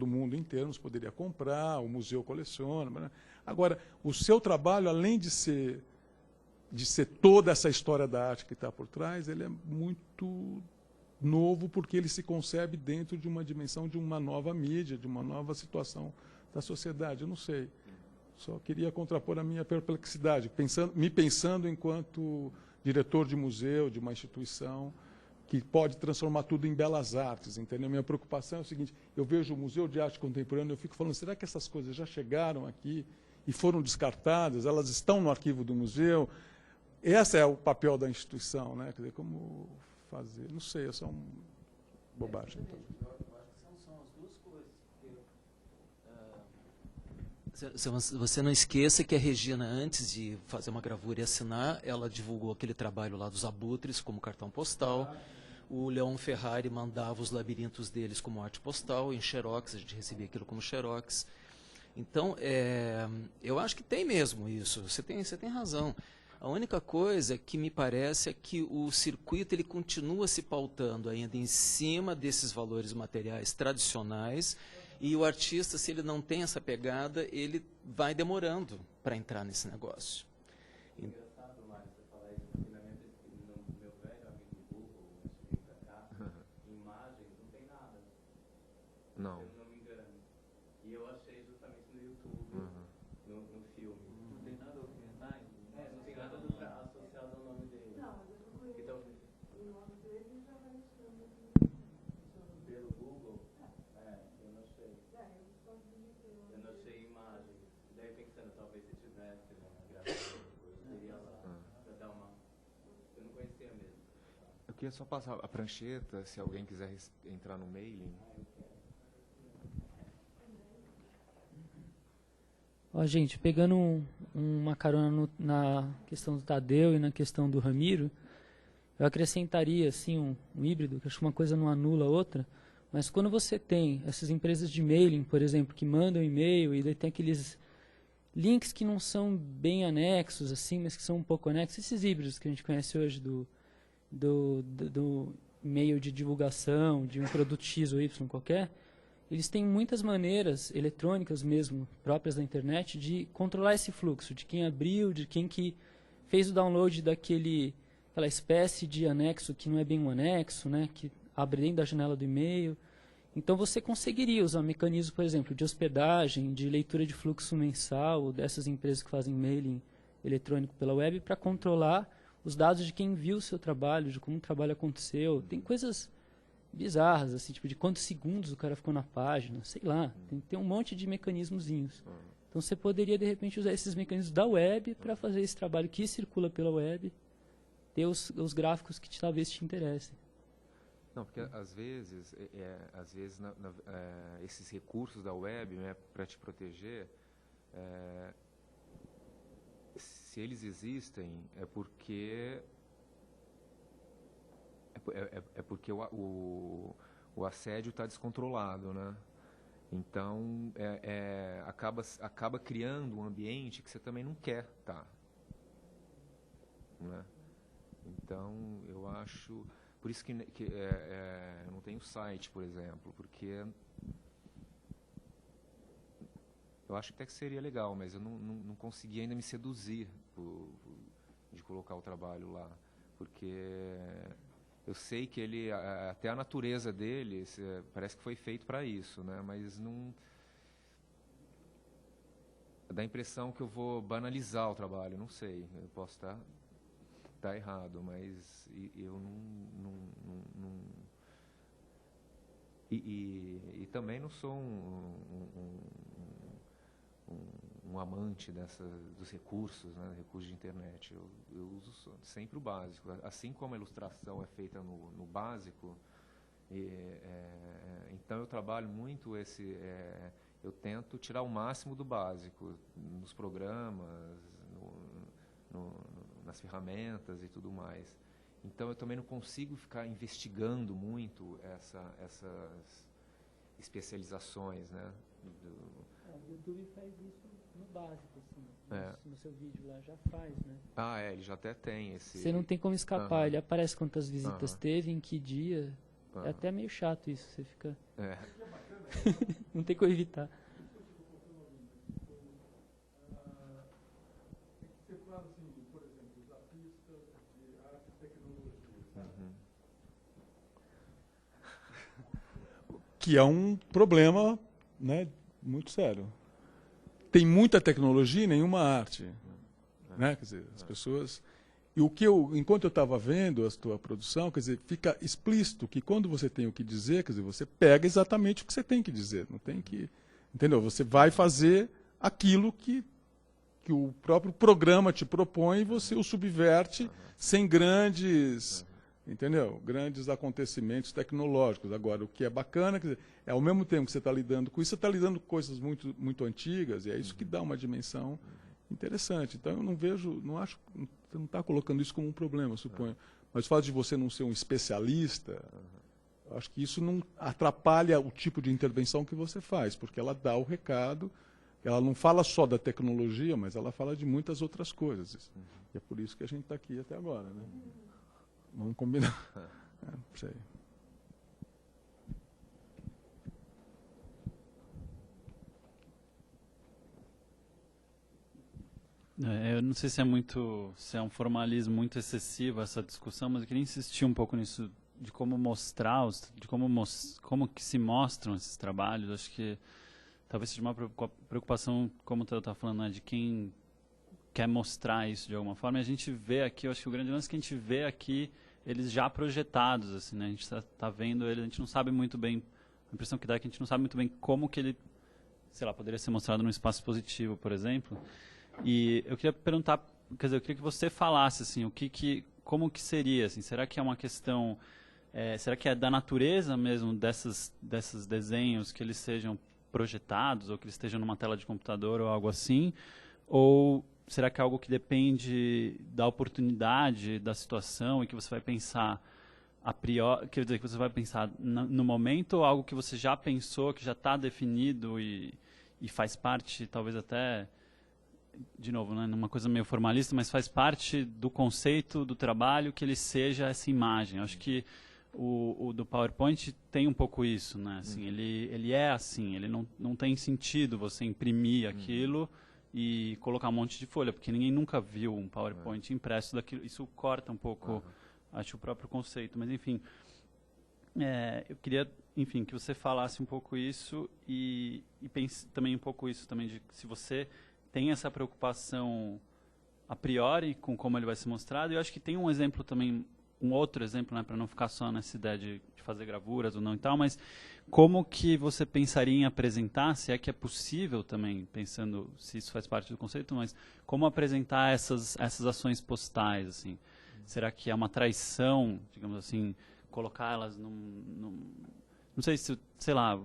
mundo em termos poderia comprar, o museu coleciona. Né? Agora, o seu trabalho, além de ser toda essa história da arte que está por trás, ele é muito novo, porque ele se concebe dentro de uma dimensão de uma nova mídia, de uma nova situação da sociedade. Eu não sei. Só queria contrapor a minha perplexidade, me pensando enquanto diretor de museu, de uma instituição que pode transformar tudo em belas artes, entendeu? Minha preocupação é o seguinte: eu vejo o Museu de Arte Contemporânea, eu fico falando, será que essas coisas já chegaram aqui e foram descartadas? Elas estão no arquivo do museu? Esse é o papel da instituição, né? Quer dizer, como fazer? Não sei, é só uma bobagem. Então. Você não esqueça que a Regina, antes de fazer uma gravura e assinar, ela divulgou aquele trabalho lá dos abutres como cartão postal. O Leon Ferrari mandava os labirintos deles como arte postal, em xerox, a gente recebia aquilo como xerox. Então, eu acho que tem mesmo isso, você tem razão. A única coisa que me parece é que o circuito ele continua se pautando ainda em cima desses valores materiais tradicionais, e o artista, se ele não tem essa pegada, ele vai demorando para entrar nesse negócio. É engraçado, Mário, você falar isso, porque na minha pesquisa, no meu velho amigo Google, antes de vir para cá, imagens não tem nada. Não. Se eu não me engano. E eu achei justamente no YouTube, no filme. Não tem nada orientais? Não tem nada associado ao nome dele. Não, mas eu não conheço. Então, o nome dele já vai estando pelo Google? Eu não sei. Eu não achei imagem. Daí pensando, talvez se tivesse uma gravação, eu iria lá para dar uma... Eu não conhecia mesmo. Eu queria só passar a prancheta, se alguém quiser entrar no mailing. Ó, gente, pegando uma carona na questão do Tadeu e na questão do Ramiro, eu acrescentaria assim, um híbrido, que acho que uma coisa não anula a outra, mas quando você tem essas empresas de mailing, por exemplo, que mandam e-mail e daí tem aqueles links que não são bem anexos, assim, mas que são um pouco anexos, esses híbridos que a gente conhece hoje do e-mail de divulgação, de um produto X ou Y qualquer, eles têm muitas maneiras eletrônicas mesmo, próprias da internet, de controlar esse fluxo, de quem abriu, de quem que fez o download daquela espécie de anexo que não é bem um anexo, né, que abre dentro da janela do e-mail. Então você conseguiria usar mecanismos, por exemplo, de hospedagem, de leitura de fluxo mensal dessas empresas que fazem mailing eletrônico pela web para controlar os dados de quem viu o seu trabalho, de como o trabalho aconteceu. Tem coisas bizarras, assim, tipo de quantos segundos o cara ficou na página, sei lá, tem um monte de mecanismozinhos. Então você poderia, de repente, usar esses mecanismos da web para fazer esse trabalho que circula pela web, ter os gráficos que talvez te interessem. Não, porque às vezes esses recursos da web, né, para te proteger, se eles existem, é porque o assédio está descontrolado, né? Então acaba criando um ambiente que você também não quer estar, né? Então eu acho, por isso que eu não tenho site, por exemplo, porque eu acho que até que seria legal, mas eu não consegui ainda me seduzir de colocar o trabalho lá, porque eu sei que ele, até a natureza dele, parece que foi feito para isso, né? Mas não dá a impressão que eu vou banalizar o trabalho, não sei, eu posso estar errado, mas eu não e também não sou um amante dos recursos, né, recursos de internet. Eu uso sempre o básico. Assim como a ilustração é feita no básico, então eu trabalho muito eu tento tirar o máximo do básico nos programas, nas ferramentas e tudo mais. Então eu também não consigo ficar investigando muito essas especializações, né? O YouTube faz isso no básico, assim, no seu vídeo lá já faz, né? Ele já até tem esse... Você não tem como escapar, ele aparece quantas visitas teve, em que dia. É até meio chato isso, você fica... não tem como evitar. Você fala assim, por exemplo, os artistas de arte e tecnologia, que é um problema, né, muito sério. Tem muita tecnologia e nenhuma arte, né? Quer dizer, as pessoas... E enquanto eu estava vendo a tua produção, quer dizer, fica explícito que quando você tem o que dizer, quer dizer, você pega exatamente o que você tem que dizer, não tem que... Entendeu? Você vai fazer aquilo que o próprio programa te propõe e você o subverte sem grandes... Entendeu? Grandes acontecimentos tecnológicos. Agora, o que é bacana, quer dizer, ao mesmo tempo que você está lidando com isso, você está lidando com coisas muito, muito antigas, e é isso que dá uma dimensão interessante. Então, eu não vejo, não acho, você não está colocando isso como um problema, suponho. Mas o fato de você não ser um especialista, acho que isso não atrapalha o tipo de intervenção que você faz, porque ela dá o recado, ela não fala só da tecnologia, mas ela fala de muitas outras coisas. E é por isso que a gente está aqui até agora, né? Vamos combinar. Não sei. Eu não sei se é um formalismo muito excessivo essa discussão, mas eu queria insistir um pouco nisso, de como mostrar, como que se mostram esses trabalhos. Acho que talvez seja uma preocupação, como eu estava falando, né, de quem quer mostrar isso de alguma forma. E a gente vê aqui, eu acho que o grande lance é que a gente vê aqui eles já projetados, assim, né? A gente está vendo eles, a gente não sabe muito bem, a impressão que dá é que a gente não sabe muito bem como que ele, sei lá, poderia ser mostrado num espaço positivo, por exemplo. E eu queria perguntar, quer dizer, eu queria que você falasse, assim, como que seria, assim, será que é uma questão, será que é da natureza mesmo desses desenhos que eles sejam projetados, ou que eles estejam numa tela de computador ou algo assim, ou será que é algo que depende da oportunidade, da situação, e que você vai pensar a priori, quer dizer, que você vai pensar no momento, ou algo que você já pensou, que já está definido e faz parte, talvez até, de novo, né, numa coisa meio formalista, mas faz parte do conceito do trabalho que ele seja essa imagem. Eu acho que o do PowerPoint tem um pouco isso, né? Assim, ele é assim, ele não tem sentido você imprimir aquilo e colocar um monte de folha, porque ninguém nunca viu um PowerPoint impresso daquilo. Isso corta um pouco, acho, o próprio conceito. Mas, enfim, eu queria, enfim, que você falasse um pouco isso e pense também um pouco isso também de se você tem essa preocupação a priori com como ele vai ser mostrado. E eu acho que tem um exemplo também, um outro exemplo, né, para não ficar só nessa ideia de fazer gravuras ou não e tal, mas como que você pensaria em apresentar, se é que é possível também, pensando se isso faz parte do conceito, mas como apresentar essas ações postais, assim? Será que é uma traição, digamos assim, colocá-las não sei se, sei lá,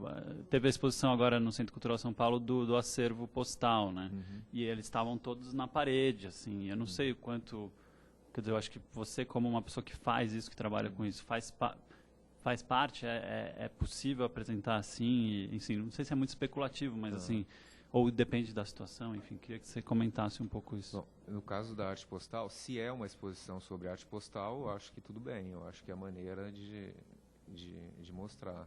teve a exposição agora no Centro Cultural São Paulo do acervo postal, né? E eles estavam todos na parede, assim, eu não sei o quanto, quer dizer, eu acho que você, como uma pessoa que faz isso, que trabalha com isso, faz parte, é possível apresentar assim, e, enfim, não sei se é muito especulativo, mas assim, ou depende da situação, enfim, queria que você comentasse um pouco isso. Bom, no caso da arte postal, se é uma exposição sobre arte postal, eu acho que tudo bem, eu acho que é a maneira de mostrar.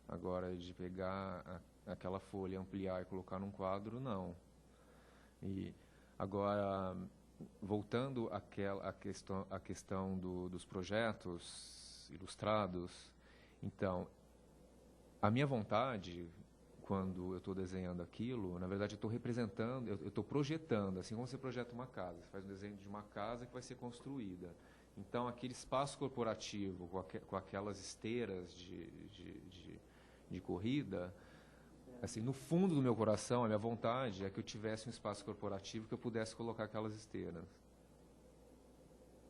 Agora, de pegar aquela folha, ampliar e colocar num quadro, não. E agora, voltando à questão dos projetos ilustrados, então, a minha vontade, quando eu estou desenhando aquilo, na verdade eu estou representando, eu estou projetando, assim como você projeta uma casa, você faz um desenho de uma casa que vai ser construída. Então, aquele espaço corporativo, com aquelas esteiras de corrida, assim, no fundo do meu coração, a minha vontade é que eu tivesse um espaço corporativo que eu pudesse colocar aquelas esteiras.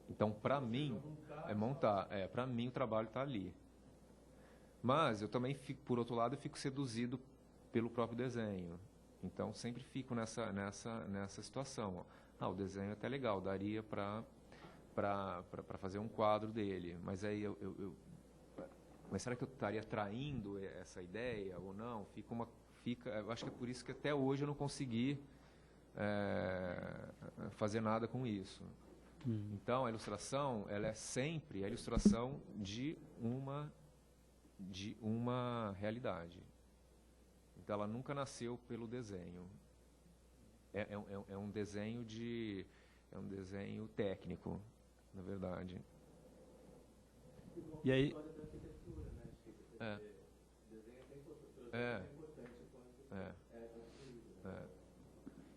Então, para mim, para mim o trabalho está ali. Mas eu também fico, por outro lado, eu fico seduzido pelo próprio desenho. Então, sempre fico nessa situação. O desenho é até legal, daria para fazer um quadro dele, mas aí mas será que eu estaria traindo essa ideia ou não? Eu acho que é por isso que até hoje eu não consegui fazer nada com isso. Então a ilustração, ela é sempre a ilustração de uma realidade. Então ela nunca nasceu pelo desenho. É um desenho técnico, na verdade. E aí?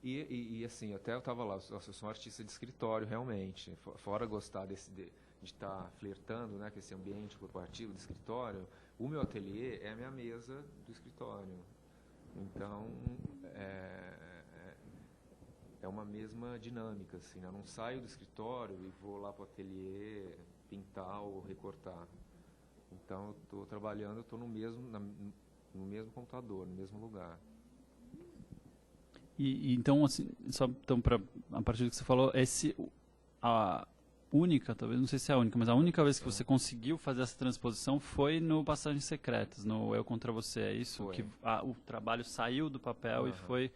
E assim, até eu estava lá, eu sou um artista de escritório, realmente. Fora gostar de estar flertando, né, com esse ambiente corporativo de escritório, o meu ateliê é a minha mesa do escritório. Então, é uma mesma dinâmica, assim, né? Eu não saio do escritório e vou lá para o ateliê pintar ou recortar. Então, eu estou trabalhando, eu estou no mesmo computador, no mesmo lugar. E então, assim, só então a partir do que você falou, única, talvez, não sei se é a única, mas a única vez que você conseguiu fazer essa transposição foi no Passagens Secretas, no Eu Contra Você, é isso? Foi. Que o trabalho saiu do papel e foi...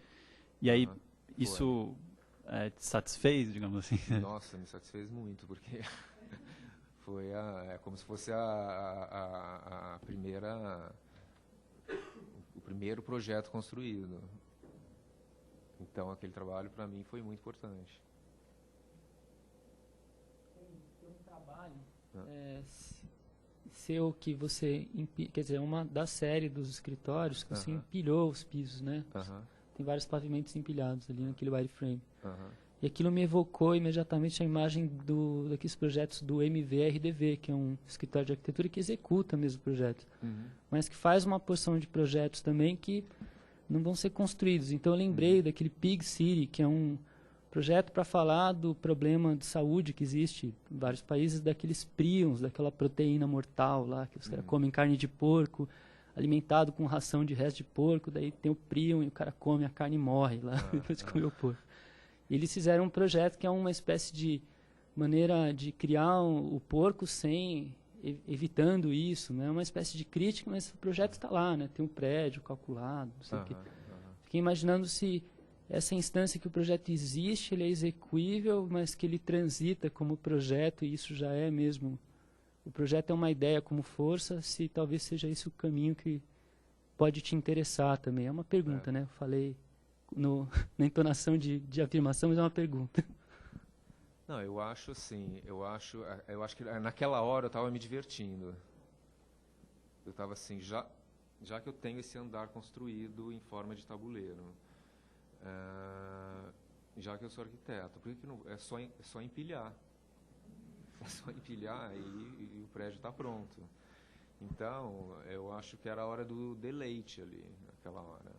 E aí, isso te satisfez, digamos assim? Nossa, me satisfez muito, porque foi como se fosse a primeira... o primeiro projeto construído. Então, aquele trabalho, para mim, foi muito importante. Tem um trabalho seu que você... Quer dizer, uma da série dos escritórios que você empilhou os pisos, né? Tem vários pavimentos empilhados ali naquele wireframe. E aquilo me evocou imediatamente a imagem daqueles projetos do MVRDV, que é um escritório de arquitetura que executa mesmo projetos, mas que faz uma porção de projetos também que não vão ser construídos. Então eu lembrei daquele Pig City, que é um projeto para falar do problema de saúde que existe em vários países, daqueles prions, daquela proteína mortal lá, que os caras comem carne de porco, alimentado com ração de resto de porco, daí tem o prion e o cara come a carne e morre lá, depois de comer o porco. Eles fizeram um projeto que é uma espécie de maneira de criar o porco evitando isso, né? Uma espécie de crítica, mas o projeto está lá, né? Tem um prédio calculado, não sei o quê. Fiquei imaginando se essa instância que o projeto existe, ele é execuível, mas que ele transita como projeto, e isso já é mesmo... O projeto é uma ideia como força, se talvez seja esse o caminho que pode te interessar também. É uma pergunta, né? Eu falei na entonação de afirmação, mas é uma pergunta. Não, eu acho assim, eu acho que naquela hora eu estava me divertindo. Eu estava assim, já que eu tenho esse andar construído em forma de tabuleiro, já que eu sou arquiteto, por que não, é só empilhar? É só empilhar e o prédio está pronto. Então, eu acho que era a hora do deleite ali, naquela hora.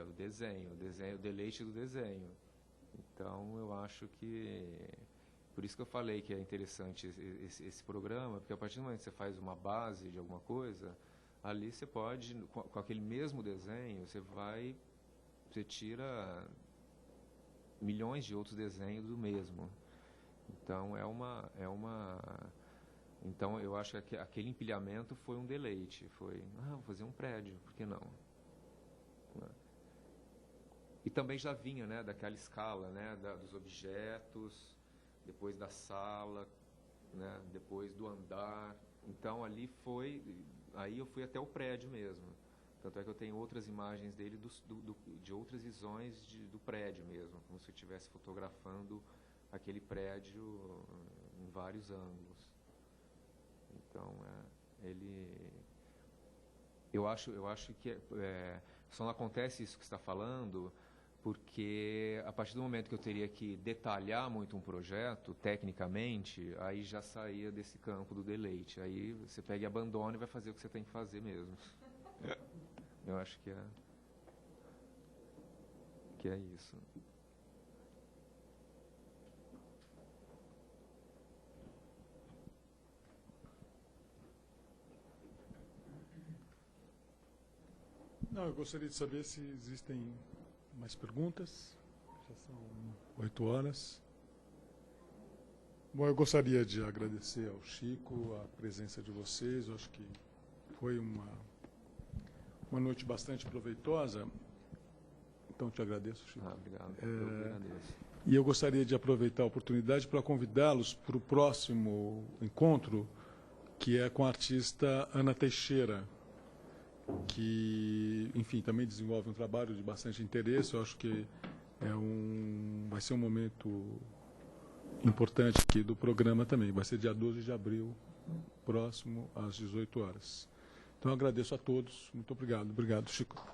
O desenho, o deleite do desenho. Então, eu acho que... Por isso que eu falei que é interessante esse programa, porque a partir do momento que você faz uma base de alguma coisa, ali você pode, com aquele mesmo desenho, você tira milhões de outros desenhos do mesmo. Então, então, eu acho que aquele empilhamento foi um deleite. Foi, vou fazer um prédio, por que não? E também já vinha, né, daquela escala, né, dos objetos, depois da sala, né, depois do andar. Então, aí eu fui até o prédio mesmo. Tanto é que eu tenho outras imagens dele de outras visões do prédio mesmo, como se eu estivesse fotografando aquele prédio em vários ângulos. Então, eu acho que só não acontece isso que você está falando, porque a partir do momento que eu teria que detalhar muito um projeto, tecnicamente, aí já saía desse campo do deleite. Aí você pega e abandona e vai fazer o que você tem que fazer mesmo. Eu acho que é isso. Não, eu gostaria de saber se existem mais perguntas. Já são 8 horas. Bom, eu gostaria de agradecer ao Chico a presença de vocês. Eu acho que foi uma noite bastante proveitosa. Então, te agradeço, Chico. Obrigado. Eu agradeço. E eu gostaria de aproveitar a oportunidade para convidá-los para o próximo encontro, que é com a artista Ana Teixeira, que, enfim, também desenvolve um trabalho de bastante interesse. Eu acho que vai ser um momento importante aqui do programa também. Vai ser dia 12 de abril, próximo, às 18 horas. Então, eu agradeço a todos. Muito obrigado. Obrigado, Chico.